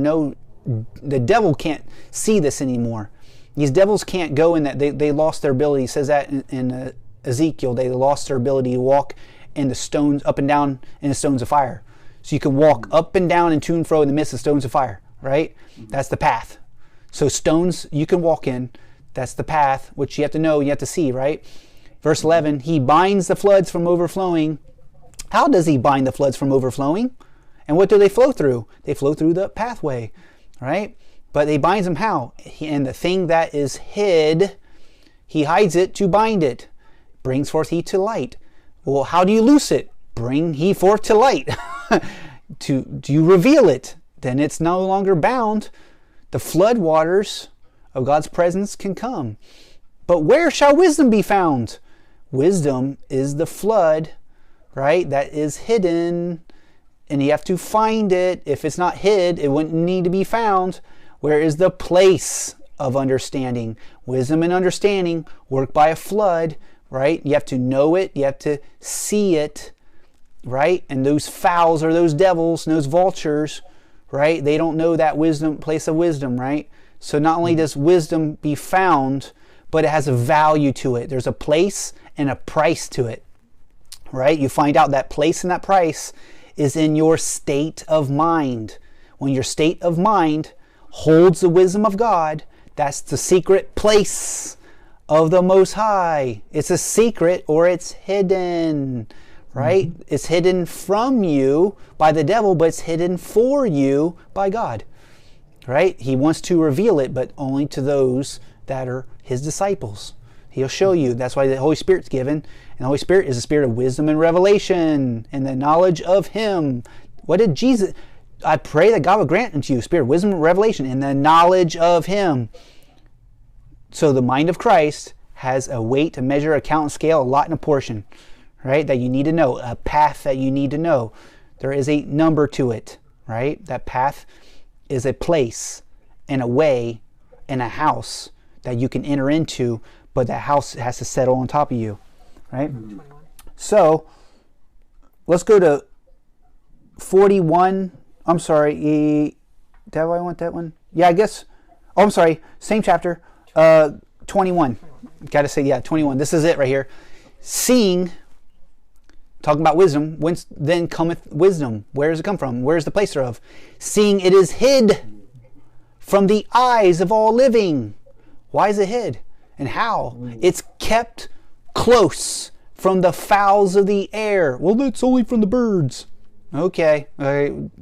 the devil can't see this anymore. These devils can't go in that. They lost their ability. It says that in Ezekiel, they lost their ability to walk in the stones, up and down in the stones of fire. So you can walk up and down and to and fro in the midst of stones of fire, right? That's the path. So stones you can walk in. That's the path, which you have to know, you have to see, right? Verse 11, he binds the floods from overflowing. How does he bind the floods from overflowing? And what do they flow through? They flow through the pathway, right? But he binds them how? And the thing that is hid, He hides it to bind it. Brings forth he to light. Well, how do you loose it? Bring he forth to light. Do you reveal it? Then it's no longer bound. The flood waters of God's presence can come. But where shall wisdom be found? Wisdom is the flood, right? That is hidden. And you have to find it. If it's not hid, it wouldn't need to be found. Where is the place of understanding? Wisdom and understanding work by a flood, right? You have to know it. You have to see it, right? And those fowls or those devils, those vultures, right? They don't know that wisdom, place of wisdom, right? So not only does wisdom be found, but it has a value to it. There's a place and a price to it, right? You find out that place and that price is in your state of mind. When your state of mind holds the wisdom of God, that's the secret place of the Most High. It's a secret, or it's hidden, right? It's hidden from you by the devil, but it's hidden for you by God, right? He wants to reveal it, but only to those that are his disciples. He'll show you. That's why the Holy Spirit's given. And the Holy Spirit is the spirit of wisdom and revelation and the knowledge of him. What did Jesus... I pray that God will grant unto you spirit of wisdom and revelation and the knowledge of him. So the mind of Christ has a weight, a measure, a count, and scale, a lot, and a portion, right? That you need to know, a path that you need to know. There is a number to it, right? That path is a place and a way and a house that you can enter into, but that house has to settle on top of you, right? So let's go to 41. I'm sorry. Did I want that one? Yeah, I guess. Oh, I'm sorry. Same chapter. 21. Got to say, yeah, 21. This is it right here. Seeing, talking about wisdom, whence then cometh wisdom. Where does it come from? Where is the place thereof? Seeing it is hid from the eyes of all living. Why is it hid? And how? It's kept close from the fowls of the air. Well, that's only from the birds. Okay.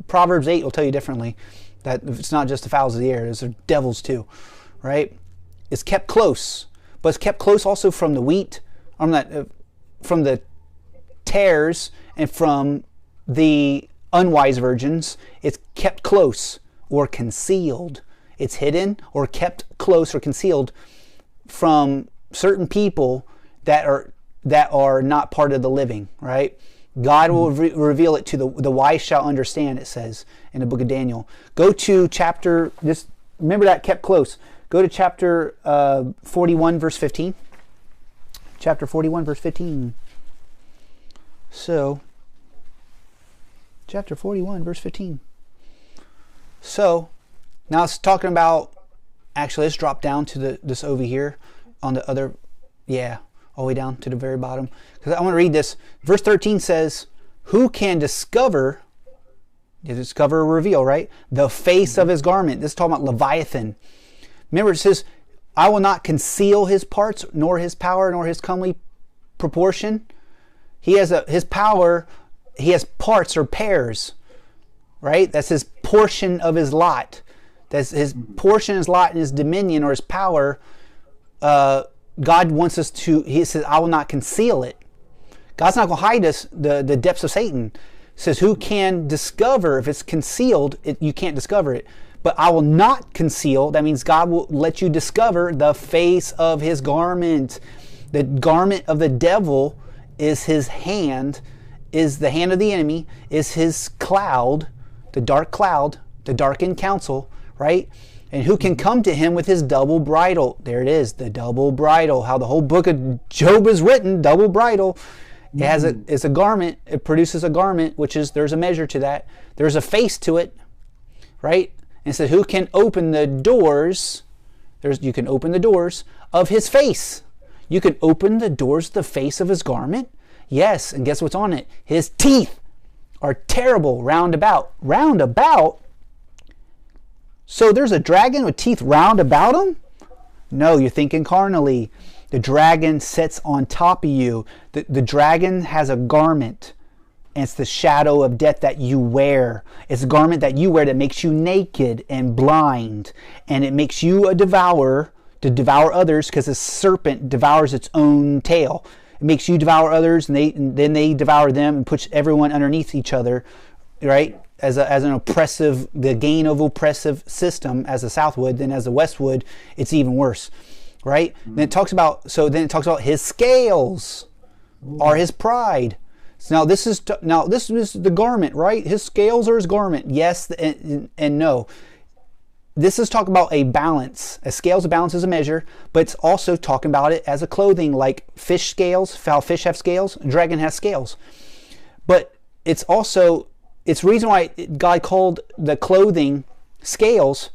Proverbs 8 will tell you differently. That it's not just the fowls of the air. There's devils too. Right? It's kept close. But it's kept close also from the wheat. From the tares and from the unwise virgins. It's kept close or concealed. It's hidden or kept close or concealed from certain people that are not part of the living, right? God will reveal it to the wise shall understand, it says in the book of Daniel. Go to chapter, just remember that kept close. Go to chapter 41, verse 15. Chapter 41, verse 15. So, chapter 41, verse 15. So, now it's talking about, actually let's drop down to this over here on the other, all the way down to the very bottom. Because I want to read this. Verse 13 says, who can discover or reveal, right? The face of his garment. This is talking about Leviathan. Remember it says, I will not conceal his parts, nor his power, nor his comely proportion. He has his power, he has parts or pairs, right? That's his portion of his lot. That's his portion, his lot, and his dominion or his power. God wants us to, he says, I will not conceal it. God's not going to hide us the depths of Satan. He says, who can discover? If it's concealed, you can't discover it. But I will not conceal. That means God will let you discover the face of his garment. The garment of the devil is his hand, is the hand of the enemy, is his cloud, the darkened counsel, right? And who can come to him with his double bridle? There it is, the double bridle. How the whole book of Job is written, double bridle. It has it's a garment. It produces a garment, which is, there's a measure to that. There's a face to it, right? And so who can open the doors? You can open the doors of his face. You can open the doors of the face of his garment. Yes, and guess what's on it? His teeth are terrible round about. Round about? So there's a dragon with teeth round about him? No, you're thinking carnally. The dragon sits on top of you. The dragon has a garment. And it's the shadow of death that you wear. It's a garment that you wear that makes you naked and blind. And it makes you a devourer to devour others, because a serpent devours its own tail. It makes you devour others, and then they devour them and puts everyone underneath each other, right? As an oppressive, the gain of oppressive system as the South would. Then as the West would, it's even worse, right? Then it talks about his scales are his pride. So now this is the garment, right? His scales are his garment. Yes and no. This is talking about a balance. A scale is a balance, is a measure, but it's also talking about it as a clothing, like fish scales. How fish have scales, dragon has scales. But it's reason why God called the clothing scales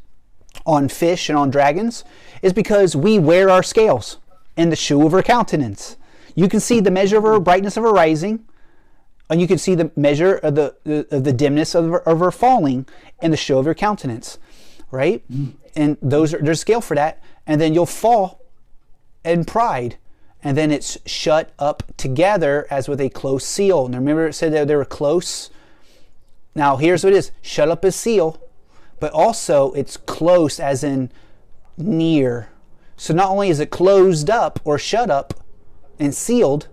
on fish and on dragons is because we wear our scales in the shoe of our countenance. You can see the measure of our brightness of our rising, and you can see the measure of the dimness of our falling in the show of your countenance, right? And there's a scale for that. And then you'll fall in pride, and then it's shut up together as with a close seal. And remember, it said that they were close. Now here's what it is: shut up as seal, but also it's close as in near. So not only is it closed up or shut up and sealed,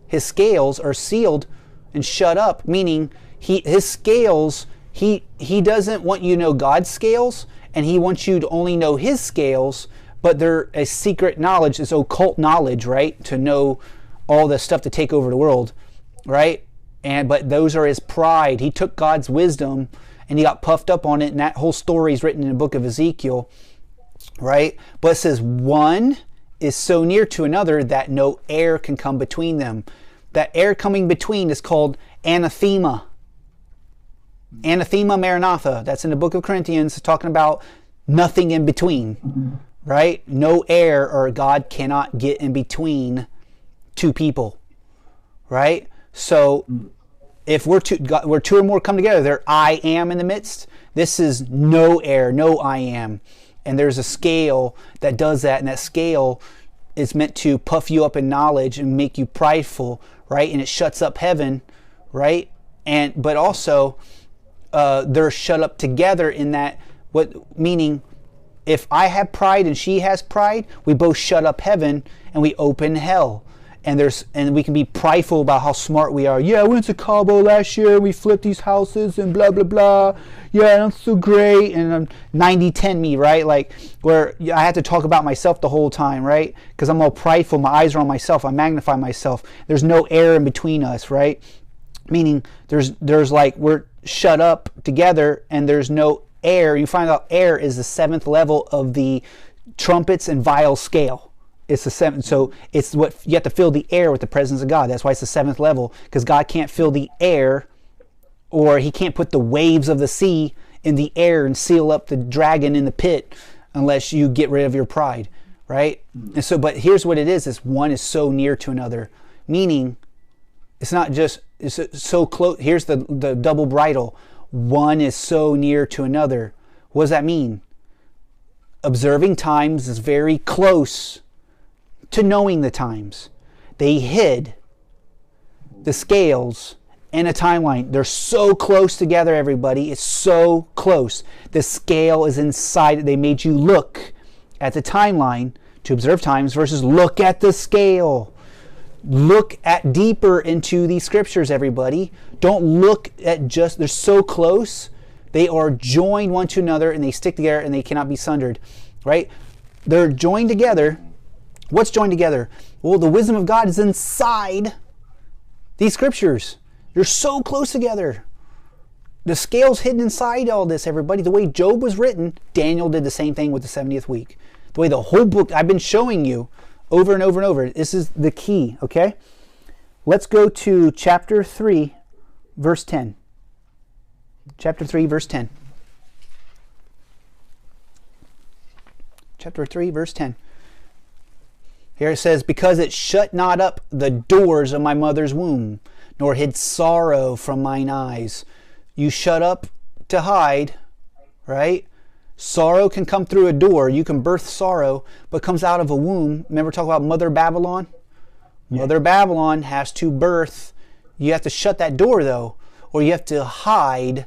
his scales are sealed and shut up, meaning his scales, he doesn't want you to know God's scales, and he wants you to only know his scales, but they're a secret knowledge, it's occult knowledge, right? To know all the stuff to take over the world, right? But those are his pride. He took God's wisdom and he got puffed up on it, and that whole story is written in the book of Ezekiel, right? But it says one is so near to another that no air can come between them. That air coming between is called anathema. Anathema Maranatha. That's in the book of Corinthians, talking about nothing in between, right? No air, or God cannot get in between two people, right? So if we're two or more come together, there I am in the midst. This is no air, no I am. And there's a scale that does that, and that scale is meant to puff you up in knowledge and make you prideful, right? And it shuts up heaven, right? But also they're shut up together in that, meaning if I have pride and she has pride, we both shut up heaven and we open hell. And we can be prideful about how smart we are. Yeah, I went to Cabo last year and we flipped these houses and blah blah blah. Yeah, I'm so great, and I'm 90-10 me, right? Like where I have to talk about myself the whole time, right? Because I'm all prideful. My eyes are on myself. I magnify myself. There's no air in between us, right? Meaning there's like we're shut up together and there's no air. You find out air is the 7th level of the trumpets and vial scale. It's the 7th, so it's what you have to fill the air with the presence of God. That's why it's the 7th level, because God can't fill the air, or he can't put the waves of the sea in the air and seal up the dragon in the pit unless you get rid of your pride, right? And so, but here's what it is one is so near to another, meaning it's not just, it's so close. Here's the double bridle. One is so near to another. What does that mean? Observing times is very close to knowing the times. They hid the scales in a timeline. They're so close together, everybody. It's so close. The scale is inside. They made you look at the timeline to observe times versus look at the scale. Look at deeper into these scriptures, everybody. Don't look at just, they're so close. They are joined one to another and they stick together and they cannot be sundered, right? They're joined together. What's joined together? Well, the wisdom of God is inside these scriptures. They're so close together. The scale's hidden inside all this, everybody. The way Job was written, Daniel did the same thing with the 70th week. The way the whole book, I've been showing you over and over and over. This is the key, okay? Let's go to chapter 3, verse 10. Chapter 3, verse 10. Chapter 3, verse 10. Here it says, because it shut not up the doors of my mother's womb, nor hid sorrow from mine eyes. You shut up to hide, right? Sorrow can come through a door. You can birth sorrow, but comes out of a womb. Remember talk about Mother Babylon? Yeah. Mother Babylon has to birth. You have to shut that door though, or you have to hide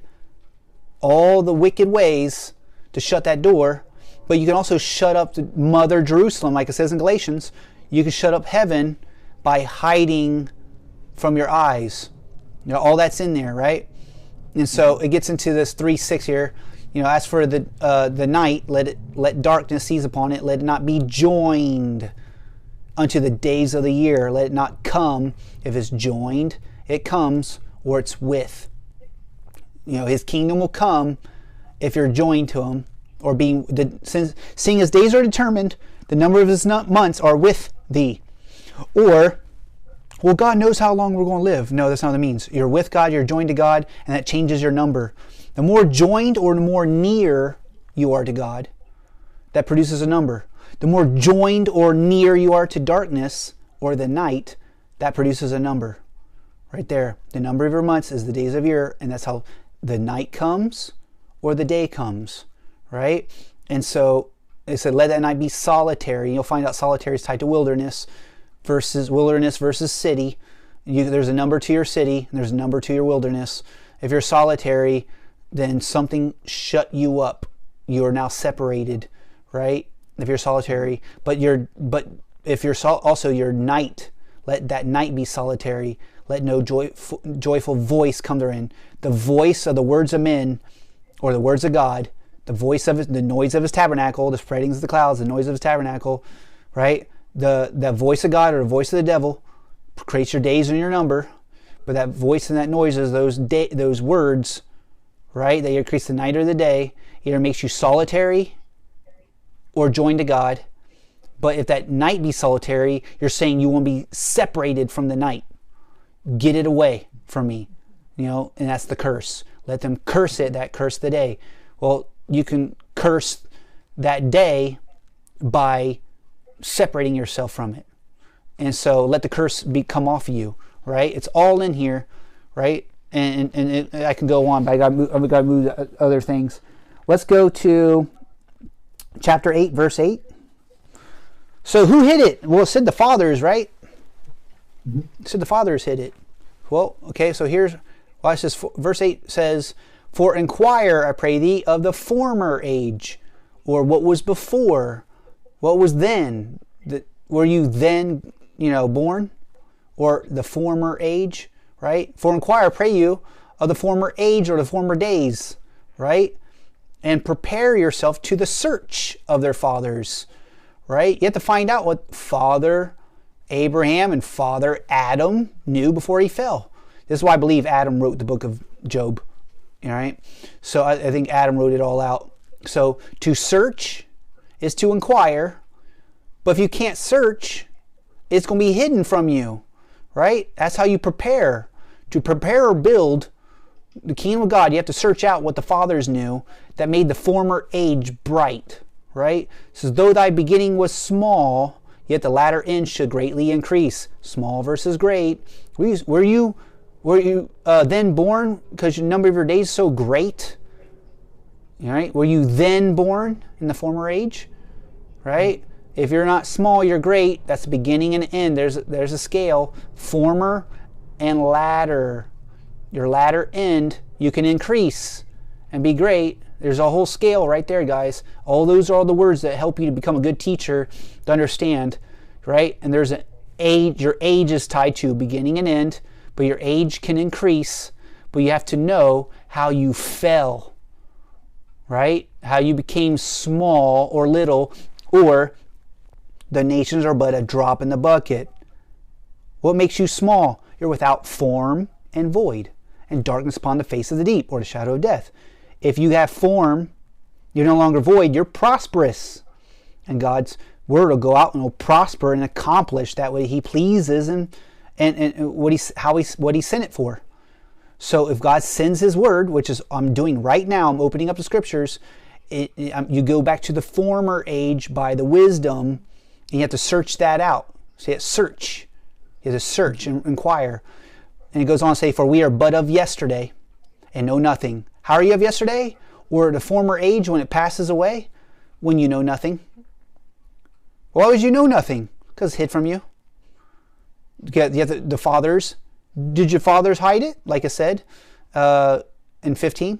all the wicked ways to shut that door. But you can also shut up the Mother Jerusalem, like it says in Galatians. You can shut up heaven by hiding from your eyes. You know, all that's in there, right? And so it gets into this 3:6 here. You know, as for the night, let darkness seize upon it. Let it not be joined unto the days of the year. Let it not come. If it's joined, it comes, or it's with. You know, his kingdom will come if you're joined to him, or seeing his days are determined, the number of his months are with thee. Or, well, God knows how long we're going to live. No, that's not what it means. You're with God, you're joined to God, and that changes your number. The more joined or the more near you are to God, that produces a number. The more joined or near you are to darkness or the night, that produces a number. Right there. The number of your months is the days of year, and that's how the night comes or the day comes. Right? And so it said, let that night be solitary. You'll find out solitary is tied to wilderness versus city. There's a number to your city, and there's a number to your wilderness. If you're solitary, then something shut you up. You are now separated, right? If you're solitary, but if you're also your night, let that night be solitary. Let no joyful voice come therein. The voice of the words of men, or the words of God, the voice of the noise of his tabernacle, the spreadings of the clouds, the noise of his tabernacle, right? The voice of God or the voice of the devil creates your days and your number, but that voice and that noise is those words, right? That either creates the night or the day, either makes you solitary or joined to God. But if that night be solitary, you're saying you want to be separated from the night. Get it away from me, you know, and that's the curse. Let them curse it, that curse the day. Well, you can curse that day by separating yourself from it. And so let the curse come off of you, right? It's all in here, right? And I can go on, but I've got to move to other things. Let's go to chapter 8, verse 8. So who hid it? Well, it said the fathers, right? It said the fathers hid it. Well, okay, so here's, well, it says, verse 8 says, for inquire, I pray thee, of the former age, or what was before, what was then. Were you then, born? Or the former age, right? For inquire, I pray you, of the former age or the former days, right? And prepare yourself to the search of their fathers, right? You have to find out what Father Abraham and Father Adam knew before he fell. This is why I believe Adam wrote the book of Job. All right, so I think Adam wrote it all out. So to search is to inquire, but if you can't search, it's going to be hidden from you, right? That's how you prepare. To prepare or build the kingdom of God, you have to search out what the fathers knew that made the former age bright, right? It says, though thy beginning was small, yet the latter end should greatly increase. Small versus great. Were you then born because the number of your days is so great? All right. Were you then born in the former age? Right? If you're not small, you're great. That's the beginning and end. There's a scale. Former and latter. Your latter end, you can increase and be great. There's a whole scale right there, guys. All those are all the words that help you to become a good teacher to understand, right? And there's an age. Your age is tied to beginning and end. But your age can increase, but you have to know how you fell, right? How you became small or little, or the nations are but a drop in the bucket. What makes you small? You're without form and void, and darkness upon the face of the deep, or the shadow of death. If you have form, you're no longer void, you're prosperous. And God's word will go out and will prosper and accomplish that way he pleases and what he sent it for. So if God sends his word, which is I'm doing right now, I'm opening up the scriptures, you go back to the former age by the wisdom, and you have to search that out. Say it, search. You have to search and inquire. And it goes on to say, for we are but of yesterday and know nothing. How are you of yesterday? Or the former age when it passes away? When you know nothing. Why would you know nothing? Because it's hid from you. You have the fathers. Did your fathers hide it? Like I said in 15.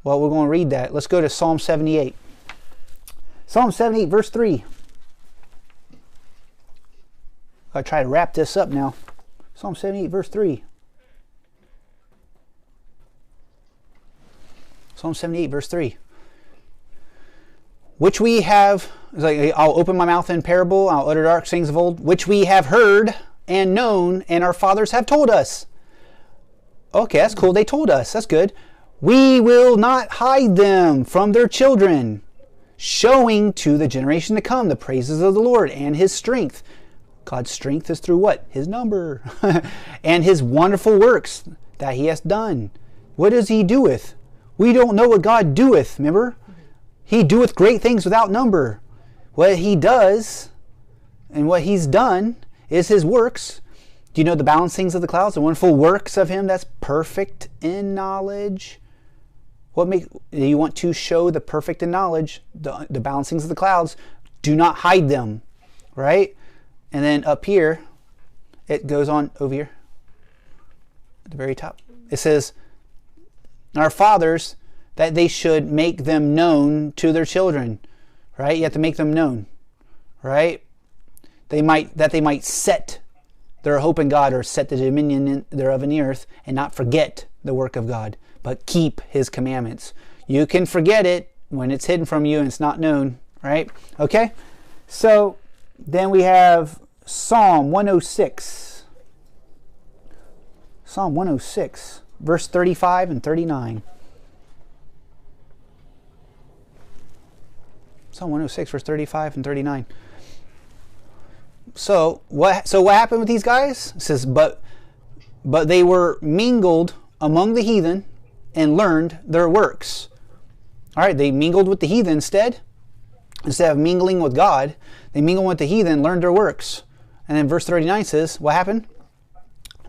Well, we're going to read that. Let's go to Psalm 78. Psalm 78, verse 3. I'll try to wrap this up now. Psalm 78, verse 3. Psalm 78, verse 3. Which we have, like, I'll open my mouth in parable, I'll utter dark sayings of old, which we have heard and known, and our fathers have told us. Okay, that's cool. They told us. That's good. We will not hide them from their children, showing to the generation to come the praises of the Lord and his strength. God's strength is through what? His number. And his wonderful works that he has done. What does he doeth? We don't know what God doeth, remember? He doeth great things without number. What he does and what he's done is his works. Do you know the balancings of the clouds? The wonderful works of him that's perfect in knowledge. You want to show the perfect in knowledge, the balancings of the clouds. Do not hide them, right? And then up here, it goes on over here at the very top. It says, our fathers, that they should make them known to their children, right? You have to make them known, right? That they might set their hope in God, or set the dominion thereof in the earth, and not forget the work of God, but keep his commandments. You can forget it when it's hidden from you and it's not known, right? Okay, so then we have Psalm 106. Psalm 106, verse 35 and 39. Psalm 106, verse 35 and 39. So what happened with these guys? It says, but they were mingled among the heathen and learned their works. All right, they mingled with the heathen instead of mingling with God. They mingled with the heathen, learned their works. And then verse 39 says, what happened?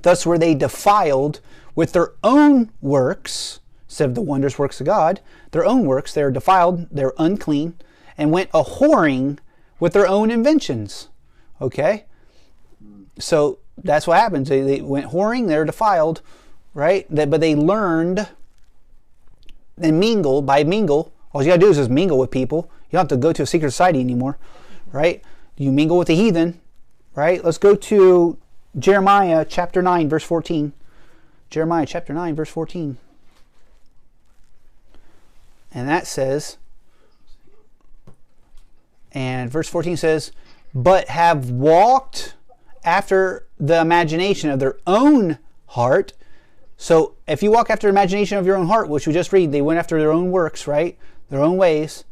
Thus were they defiled with their own works, instead of the wondrous works of God, their own works. They're defiled, they're unclean, and went a-whoring with their own inventions. Okay? So that's what happens. They went whoring, they're defiled, right? But they learned and mingled. By mingle, all you got to do is just mingle with people. You don't have to go to a secret society anymore, right? You mingle with the heathen, right? Let's go to Jeremiah chapter 9, verse 14. Jeremiah chapter 9, verse 14. And that says, and verse 14 says, but have walked after the imagination of their own heart. So if you walk after the imagination of your own heart, which we just read, they went after their own works, right? Their own ways,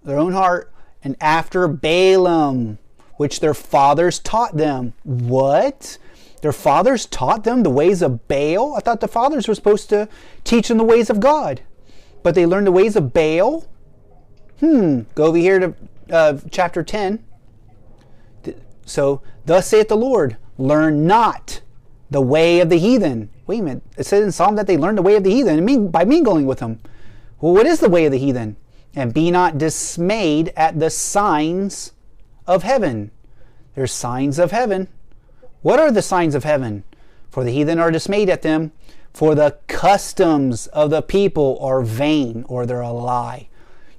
their own heart, and after Balaam, which their fathers taught them. What? Their fathers taught them the ways of Baal? I thought the fathers were supposed to teach them the ways of God. But they learned the ways of Baal? Go over here to chapter 10. So, thus saith the Lord, learn not the way of the heathen. Wait a minute. It says in Psalm that they learned the way of the heathen by mingling with them. Well, what is the way of the heathen? And be not dismayed at the signs of heaven. There's signs of heaven. What are the signs of heaven? For the heathen are dismayed at them, for the customs of the people are vain, or they're a lie.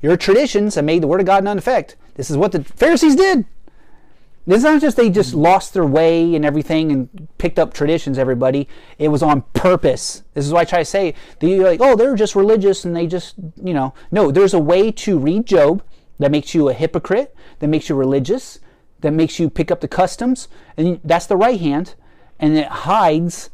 Your traditions have made the word of God none effect. This is what the Pharisees did. It's not just they just lost their way and everything and picked up traditions, everybody. It was on purpose. This is why I try to say, you're like, oh, they're just religious and they just, No, there's a way to read Job that makes you a hypocrite, that makes you religious, that makes you pick up the customs, and that's the right hand, and it hides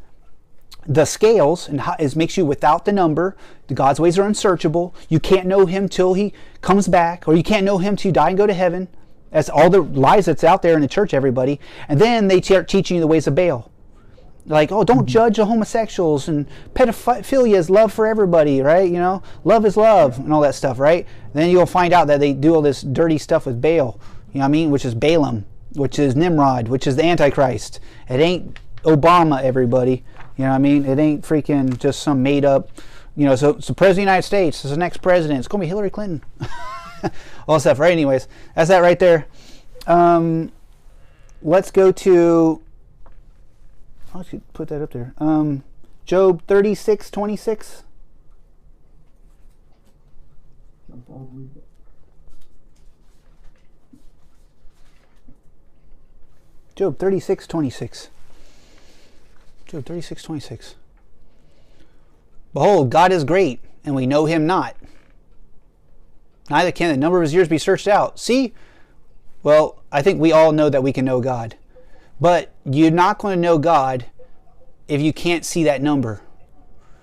the scales and makes you without the number. God's ways are unsearchable. You can't know him till he comes back, or you can't know him till you die and go to heaven. That's all the lies that's out there in the church, everybody. And then they start teaching you the ways of Baal. Like, oh, don't judge the homosexuals, and pedophilia is love for everybody, right? Love is love, and all that stuff, right? And then you'll find out that they do all this dirty stuff with Baal, which is Balaam, which is Nimrod, which is the Antichrist. It ain't Obama, everybody. It ain't freaking just some made up, so President of the United States is the next president. It's going to be Hillary Clinton. All that stuff, right? Anyways, that's that right there. Let's go to, I should put that up there. Job 36:26. Job 36:26. Job 36:26. Behold, God is great, and we know him not. Neither can the number of his years be searched out. See? Well, I think we all know that we can know God. But you're not going to know God if you can't see that number.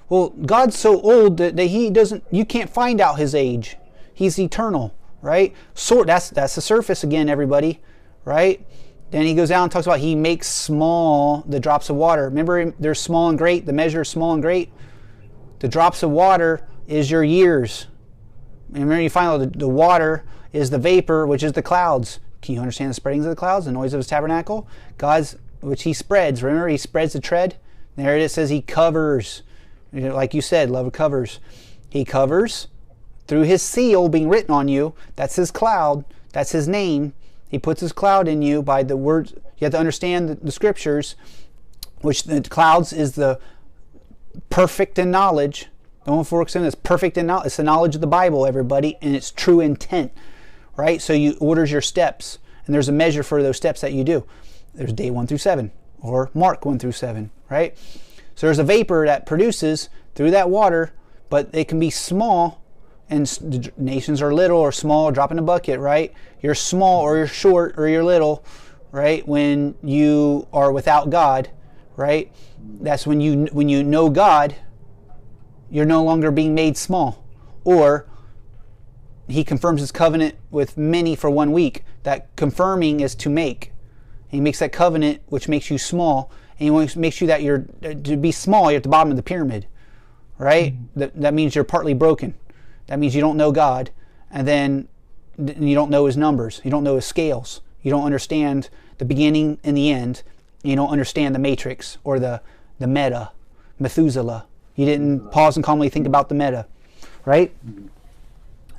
Well, God's so old that he doesn't, you can't find out his age. He's eternal, right? So that's the surface again, everybody, right? Then he goes down and talks about he makes small the drops of water. Remember, there's small and great. The measure is small and great. The drops of water is your years. And remember, you find out the water is the vapor, which is the clouds. Can you understand the spreadings of the clouds, the noise of his tabernacle? God's, which he spreads. Remember, he spreads the tread. There it says he covers. Like you said, love covers. He covers through his seal being written on you. That's his cloud. That's his name. He puts his cloud in you by the words. You have to understand the scriptures, which the clouds is the perfect in knowledge. The one for works in is perfect in knowledge. It's the knowledge of the Bible, everybody, and its true intent, right? So you orders your steps, and there's a measure for those steps that you do. There's day 1 through 7, or Mark 1 through 7, right? So there's a vapor that produces through that water, but it can be small, and nations are little or small, drop in a bucket, right? You're small or you're short or you're little, right? When you are without God, right? That's when you know God, you're no longer being made small. Or he confirms his covenant with many for 1 week. That confirming is to make. He makes that covenant which makes you small, and he wants to make sure that you're to be small, you're at the bottom of the pyramid, right? That means you're partly broken. That means you don't know God, and then you don't know his numbers. You don't know his scales. You don't understand the beginning and the end. And you don't understand the matrix or the meta, Methuselah. You didn't pause and calmly think about the meta, right?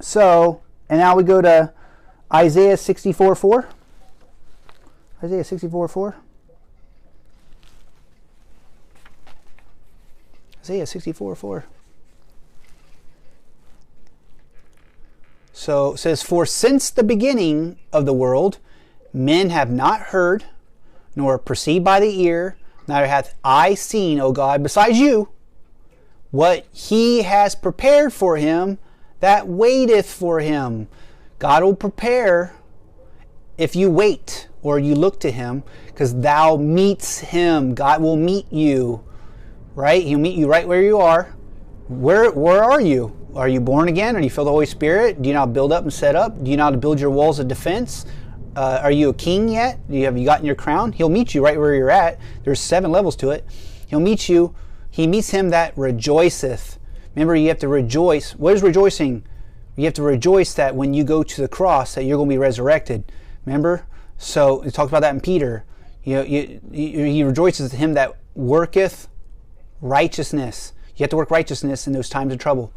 So, and now we go to Isaiah 64:4. Isaiah 64:4. Isaiah 64:4. So it says, for since the beginning of the world, men have not heard, nor perceived by the ear, neither hath eye seen, O God, besides you, what he has prepared for him that waiteth for him. God will prepare if you wait or you look to him, because thou meets him. God will meet you, right? He'll meet you right where you are. Where are you? Are you born again? Are you filled with the Holy Spirit? Do you know how to build up and set up? Do you know how to build your walls of defense? Are you a king yet? Have you gotten your crown? He'll meet you right where you're at. There's 7 levels to it. He'll meet you. He meets him that rejoiceth. Remember, you have to rejoice. What is rejoicing? You have to rejoice that when you go to the cross, that you're going to be resurrected. Remember? So it talks about that in Peter. He rejoices in him that worketh righteousness. You have to work righteousness in those times of trouble,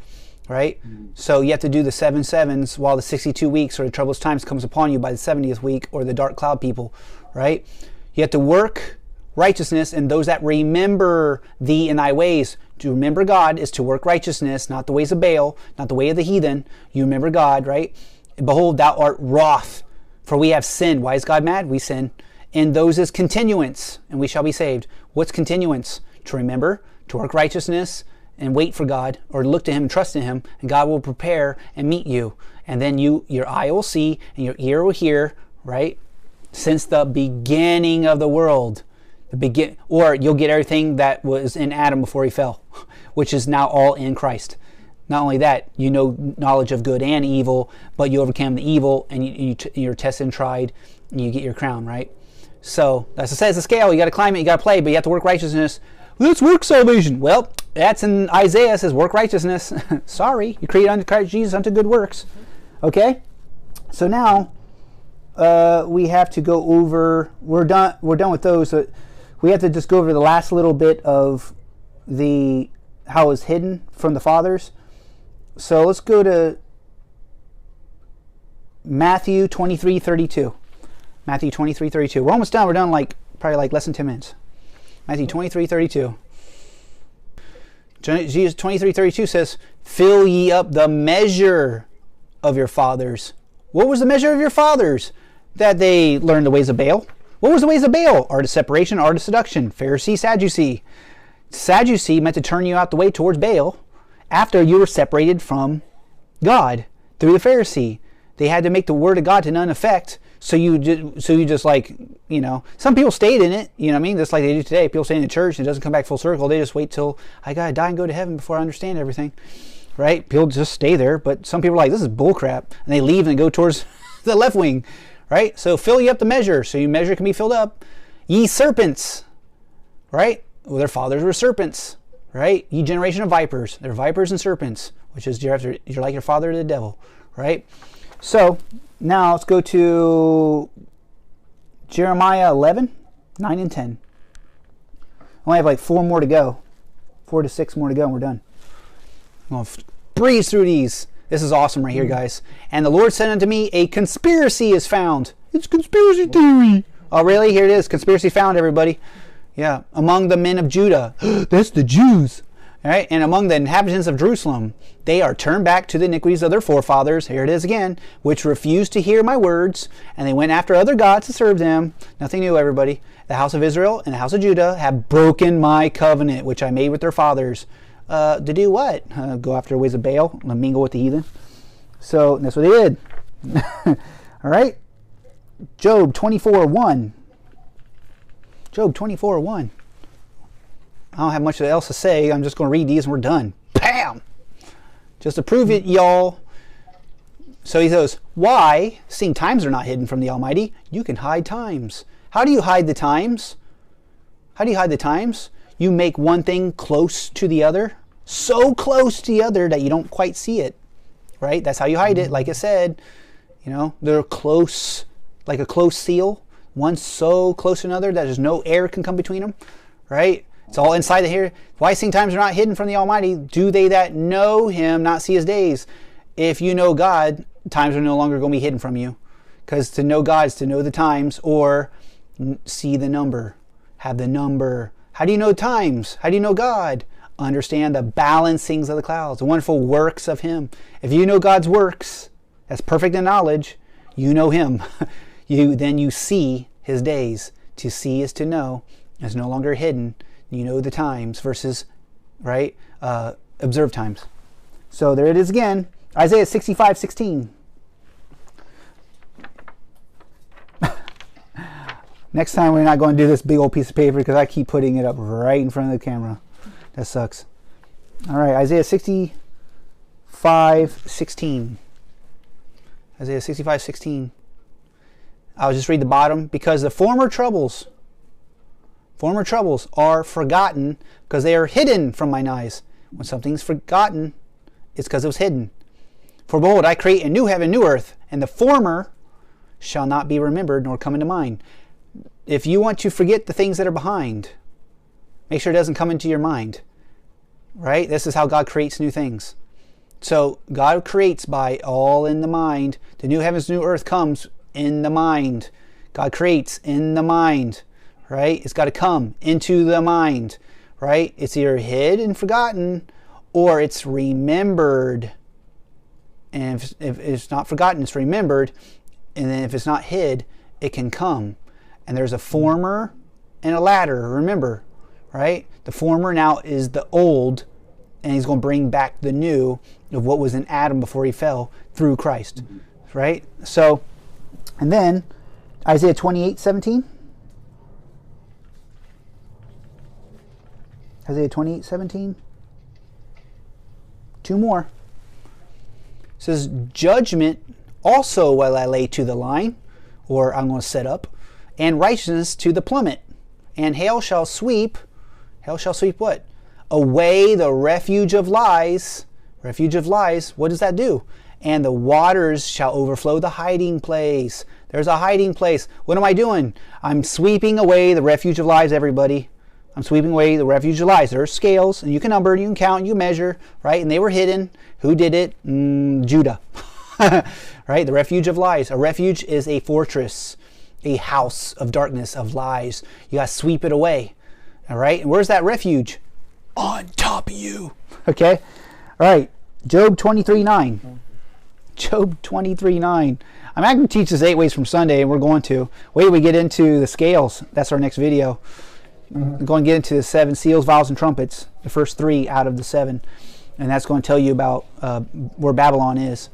right? So you have to do the 7 sevens while the 62 weeks or the troublous times comes upon you by the 70th week, or the dark cloud people, right? You have to work righteousness, and those that remember thee in thy ways. To remember God is to work righteousness, not the ways of Baal, not the way of the heathen. You remember God, right? Behold, thou art wroth, for we have sinned. Why is God mad? We sin. And those is continuance, and we shall be saved. What's continuance? To remember, to work righteousness, and wait for God, or look to him and trust in him, and God will prepare and meet you. And then your eye will see, and your ear will hear, right? Since the beginning of the world. Or you'll get everything that was in Adam before he fell, which is now all in Christ. Not only that, you know knowledge of good and evil, but you overcame the evil, and you're tested and tried, and you get your crown, right? So that's a scale. You got to climb it, you got to play, but you have to work righteousness. Let's work salvation. Well, that's in Isaiah. It says work righteousness. Sorry, you created unto Christ Jesus unto good works. Okay, so now we have to go over. We're done with those. So we have to just go over the last little bit of how it was hidden from the fathers. So let's go to Matthew 23:32. Matthew 23:32. We're almost done. We're done probably less than 10 minutes. Matthew 23:32. Jesus 23:32 says, fill ye up the measure of your fathers. What was the measure of your fathers? That they learned the ways of Baal, What was the ways of Baal? Art of separation, art of seduction. Pharisee, Sadducee. Sadducee meant to turn you out the way towards Baal after you were separated from God through the Pharisee. They had to make the word of God to none effect. So you just like, you know, some people stayed in it, you know what I mean? Just like they do today. People stay in the church and it doesn't come back full circle. They just wait till I got to die and go to heaven before I understand everything, right? People just stay there. But some people are like, this is bullcrap. And they leave and go towards the left wing, right? So fill you up the measure. So your measure can be filled up. Ye serpents, right? Well, their fathers were serpents, right? Ye generation of vipers. They're vipers and serpents, which is you're like your father, the devil, right? So now let's go to Jeremiah 11, 9 and 10. I only have like 4 more to go. 4 to 6 more to go and we're done. I'm going to breeze through these. This is awesome right here, guys. And the Lord said unto me, a conspiracy is found. It's conspiracy theory. Oh, really? Here it is. Conspiracy found, everybody. Yeah. Among the men of Judah. That's the Jews. All right, and among the inhabitants of Jerusalem, they are turned back to the iniquities of their forefathers. Here it is again, which refused to hear my words, and they went after other gods to serve them. Nothing new, everybody. The house of Israel and the house of Judah have broken my covenant, which I made with their fathers. To do what? Go after the ways of Baal, mingle with the heathen. So that's what they did. All right. Job 24:1. Job 24:1. I don't have much else to say. I'm just going to read these and we're done. Bam! Just to prove it, y'all. So he goes, why, seeing times are not hidden from the Almighty, you can hide times. How do you hide the times? How do you hide the times? You make one thing close to the other. So close to the other that you don't quite see it. Right? That's how you hide it. Like I said, you know, they're close, like a close seal. One so close to another that there's no air can come between them. Right? It's all inside of here. Why seeing times are not hidden from the Almighty? Do they that know him not see his days? If you know God, times are no longer going to be hidden from you. Because to know God is to know the times or see the number. Have the number. How do you know times? How do you know God? Understand the balancings of the clouds, the wonderful works of him. If you know God's works, that's perfect in knowledge, you know him. Then you see his days. To see is to know. It's no longer hidden. You know the times versus, right, observed times. So there it is again. Isaiah 65:16. Next time we're not going to do this big old piece of paper because I keep putting it up right in front of the camera. That sucks. All right, Isaiah 65:16. Isaiah 65:16. I'll just read the bottom. Because the former troubles are forgotten because they are hidden from mine eyes. When something's forgotten, it's because it was hidden. For behold, I create a new heaven, new earth, and the former shall not be remembered nor come into mind. If you want to forget the things that are behind, make sure it doesn't come into your mind. Right? This is how God creates new things. So God creates by all in the mind. The new heavens, new earth comes in the mind. God creates in the mind. Right? It's got to come into the mind, right? It's either hid and forgotten or it's remembered. And if it's not forgotten, it's remembered. And then if it's not hid, it can come. And there's a former and a latter, remember, right? The former now is the old, and he's going to bring back the new of what was in Adam before he fell through Christ, right? So, and then Isaiah 28:17. Isaiah 28:17. 2 more. It says, judgment also will I lay to the line, or I'm going to set up, and righteousness to the plummet. And hail shall sweep what? Away the refuge of lies. Refuge of lies. What does that do? And the waters shall overflow the hiding place. There's a hiding place. What am I doing? I'm sweeping away the refuge of lies, everybody. I'm sweeping away the refuge of lies. There are scales, and you can number, you can count, you measure, right? And they were hidden. Who did it? Judah. Right? The refuge of lies. A refuge is a fortress, a house of darkness, of lies. You got to sweep it away. All right? And where's that refuge? On top of you. Okay? All right. Job 23:9. Job 23:9. I'm not going to teach this 8 ways from Sunday, and we're going to. Wait till we get into the scales. That's our next video. We're going to get into the 7 seals, vials, and trumpets. The first 3 out of the 7. And that's going to tell you about where Babylon is.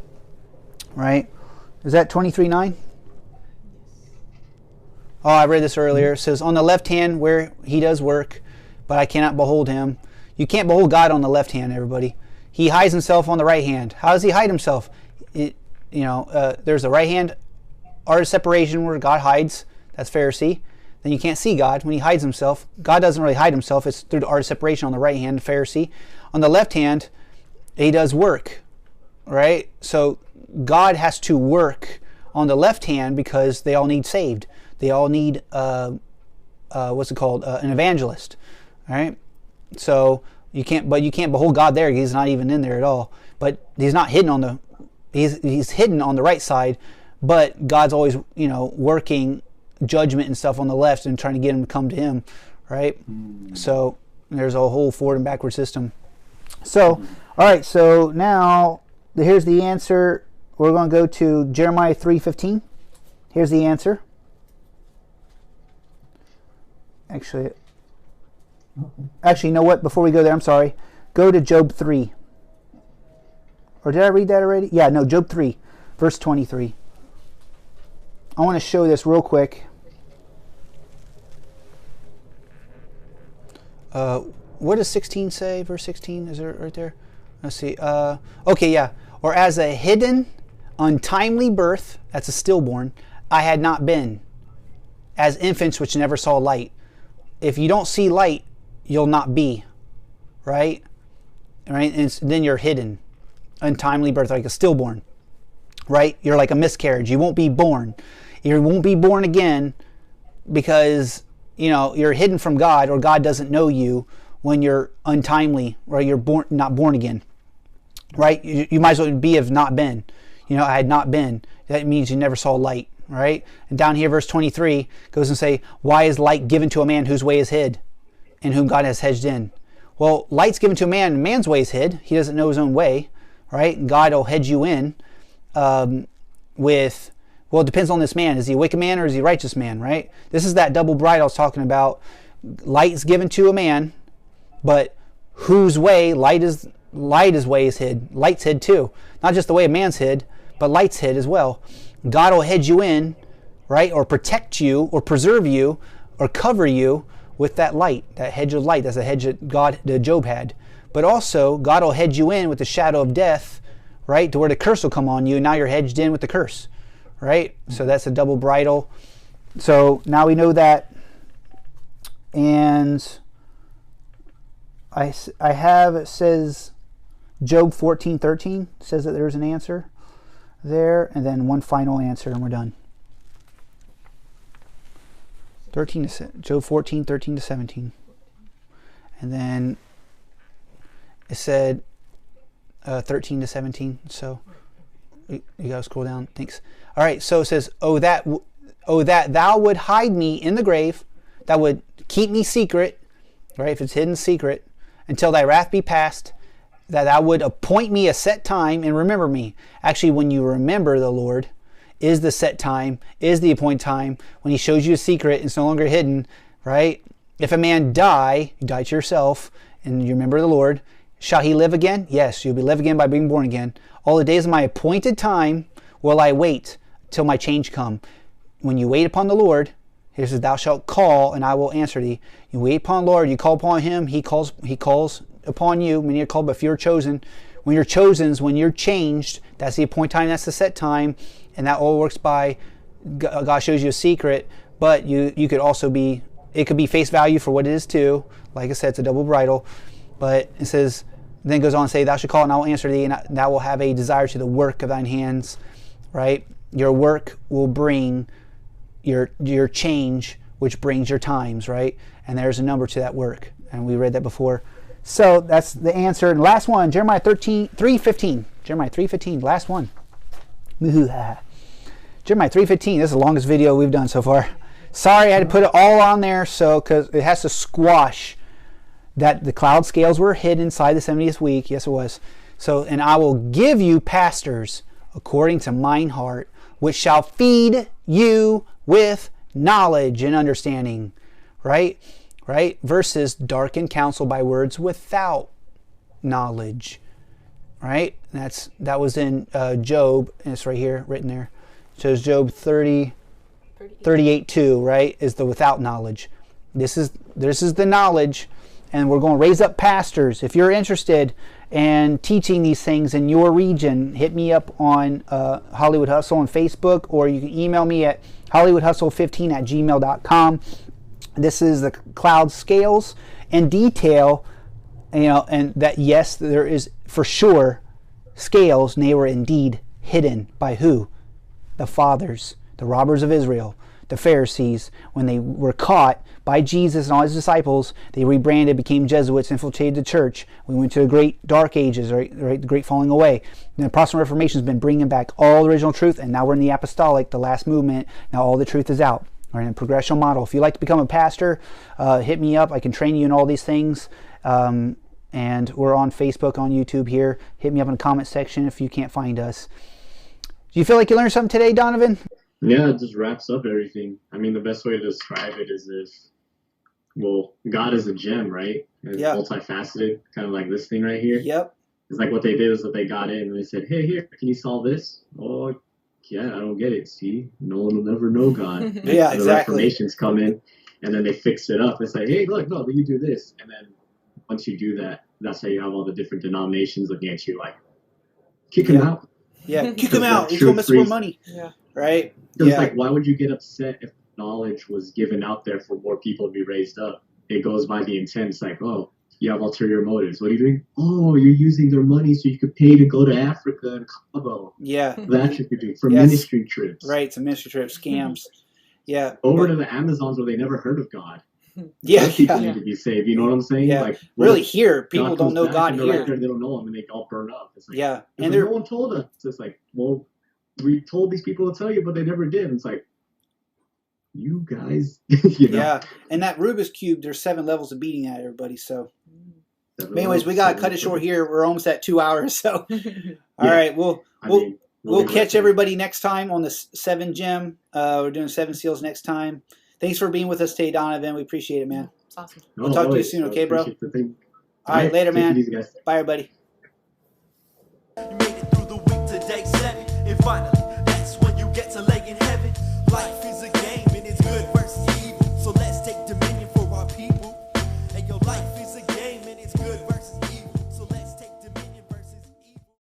Right? Is that 23:9? Oh, I read this earlier. It says, on the left hand where he does work, but I cannot behold him. You can't behold God on the left hand, everybody. He hides himself on the right hand. How does he hide himself? There's a right hand art of separation where God hides. That's Pharisee. Then you can't see God when he hides himself. God doesn't really hide himself. It's through the art of separation on the right hand, Pharisee. On the left hand, he does work, right? So God has to work on the left hand because they all need saved. They all need, an evangelist, all right? So you can't behold God there. He's not even in there at all. But he's not hidden on the, he's hidden on the right side, but God's always, working judgment and stuff on the left and trying to get him to come to him, right? So there's a whole forward and backward system. So, all right, so now here's the answer. We're going to go to Jeremiah 3:15. Here's the answer. Actually, you know what? Before we go there, I'm sorry. Go to Job 3. Or did I read that already? Yeah, no, Job 3, verse 23. I want to show this real quick. What does 16 say? Verse 16, is it right there? Let's see. Okay, yeah. Or as a hidden, untimely birth, that's a stillborn, I had not been, as infants which never saw light. If you don't see light, you'll not be, right? And then you're hidden. Untimely birth, like a stillborn, right? You're like a miscarriage. You won't be born. You won't be born again because, you're hidden from God, or God doesn't know you when you're untimely, or you're not born again, right? You might as well have not been. I had not been. That means you never saw light. Right? And down here, verse 23 goes and say, why is light given to a man whose way is hid, and whom God has hedged in? Well, light's given to a man, and man's way is hid. He doesn't know his own way, right? And God will hedge you in it depends on this man. Is he a wicked man or is he a righteous man, right? This is that double bride I was talking about. Light's given to a man, but whose way, light's way is hid. Light's hid too. Not just the way a man's hid, but light's hid as well. God will hedge you in, right, or protect you, or preserve you, or cover you with that light, that hedge of light. That's a hedge that Job had. But also, God will hedge you in with the shadow of death, right, to where the curse will come on you, and now you're hedged in with the curse, right? So that's a double bridle. So now we know that. And I have, it says, Job 14:13 says that there's an answer there, and then one final answer and we're done. Job 14:13-17, and then it said 13-17. So you gotta scroll down. Thanks. All right. So it says, "Oh that thou would hide me in the grave, that would keep me secret." Right? If it's hidden secret, until thy wrath be past. That thou would appoint me a set time and remember me. Actually, when you remember the Lord, is the set time, is the appointed time, when he shows you a secret, it's no longer hidden, right? If a man die, you die to yourself, and you remember the Lord, shall he live again? Yes, you'll be live again by being born again. All the days of my appointed time will I wait till my change come. When you wait upon the Lord, he says, thou shalt call, and I will answer thee. You wait upon the Lord, you call upon him, he calls upon you. When you're called, but if you're chosen, when you're chosen is when you're changed. That's the appointed time, that's the set time, and that all works by God shows you a secret. But you could also be, it could be face value for what it is too. Like I said, it's a double bridle. But it says, then it goes on to say, thou shalt call, and I will answer thee, and thou will have a desire to the work of thine hands. Right? Your work will bring your change, which brings your times. Right? And there's a number to that work, and we read that before. So that's the answer. And last one, Jeremiah 3:15. Jeremiah 3:15, last one. Jeremiah 3:15. This is the longest video we've done so far. Sorry, I had to put it all on there, so because it has to squash that the cloud scales were hid inside the 70th week. Yes, it was. So, and I will give you pastors according to mine heart, which shall feed you with knowledge and understanding. Right? Right? Versus darken counsel by words without knowledge. Right? That was in Job, and it's right here, written there. It shows Job 38:2, right? Is the without knowledge. This is the knowledge, and we're going to raise up pastors. If you're interested in teaching these things in your region, hit me up on Hollywood Hustle on Facebook, or you can email me at hollywoodhustle15@gmail.com. This is the cloud scales and detail, and that yes, there is for sure scales, and they were indeed hidden by who? The fathers, the robbers of Israel, the Pharisees. When they were caught by Jesus and all his disciples, they rebranded, became Jesuits, infiltrated the church. We went to the great dark ages, right? The great falling away. And the Protestant Reformation has been bringing back all the original truth, and now we're in the apostolic, the last movement. Now all the truth is out. We're in a progressional model. If you'd like to become a pastor, hit me up. I can train you in all these things. And we're on Facebook, on YouTube here. Hit me up in the comment section if you can't find us. Do you feel like you learned something today, Donovan? Yeah, it just wraps up everything. I mean, the best way to describe it is God is a gem, right? It's multifaceted, kind of like this thing right here. Yep. It's like what they did is that they got in and they said, hey, here, can you solve this? Oh, yeah, I don't get it. See, no one will never know God. Yeah, and exactly. The Reformations come in and then they fix it up. It's like, hey, look, no, you do this. And then once you do that, that's how you have all the different denominations looking at you like, kick him out. Yeah, kick him out. He's True going to miss more priest. money. Yeah. Right? Because it's like, why would you get upset if knowledge was given out there for more people to be raised up? It goes by the intent. It's like, oh, you have ulterior motives. What are you doing? Oh, you're using their money so you could pay to go to Africa and Cabo. Yeah. That's what you're doing for ministry trips. Right, it's a ministry trip, scams. Yeah. Over to the Amazons where they never heard of God. Yeah. Those people need to be saved. You know what I'm saying? Yeah. Like, really, here, people God don't comes know back God and they're here. right there, they don't know him and they all burn up. It's like, Yeah. And And no one told us. It's just like, well, we told these people to tell you, but they never did. It's like, you guys, you know. Yeah. And that Rubik's Cube, there's 7 levels of beating at everybody, so. But Anyways, we got to cut it short here. We're almost at 2 hours, so. All right, we'll catch everybody next time on the 7 gem. We're doing 7 seals next time. Thanks for being with us today, Donovan. We appreciate it, man. It's awesome. We'll talk to you soon, okay, bro? All right, later, man. Easy, guys. Bye, everybody. You made it through the week to day 7, and finally, that's when you get to lay in heaven. Life is a game.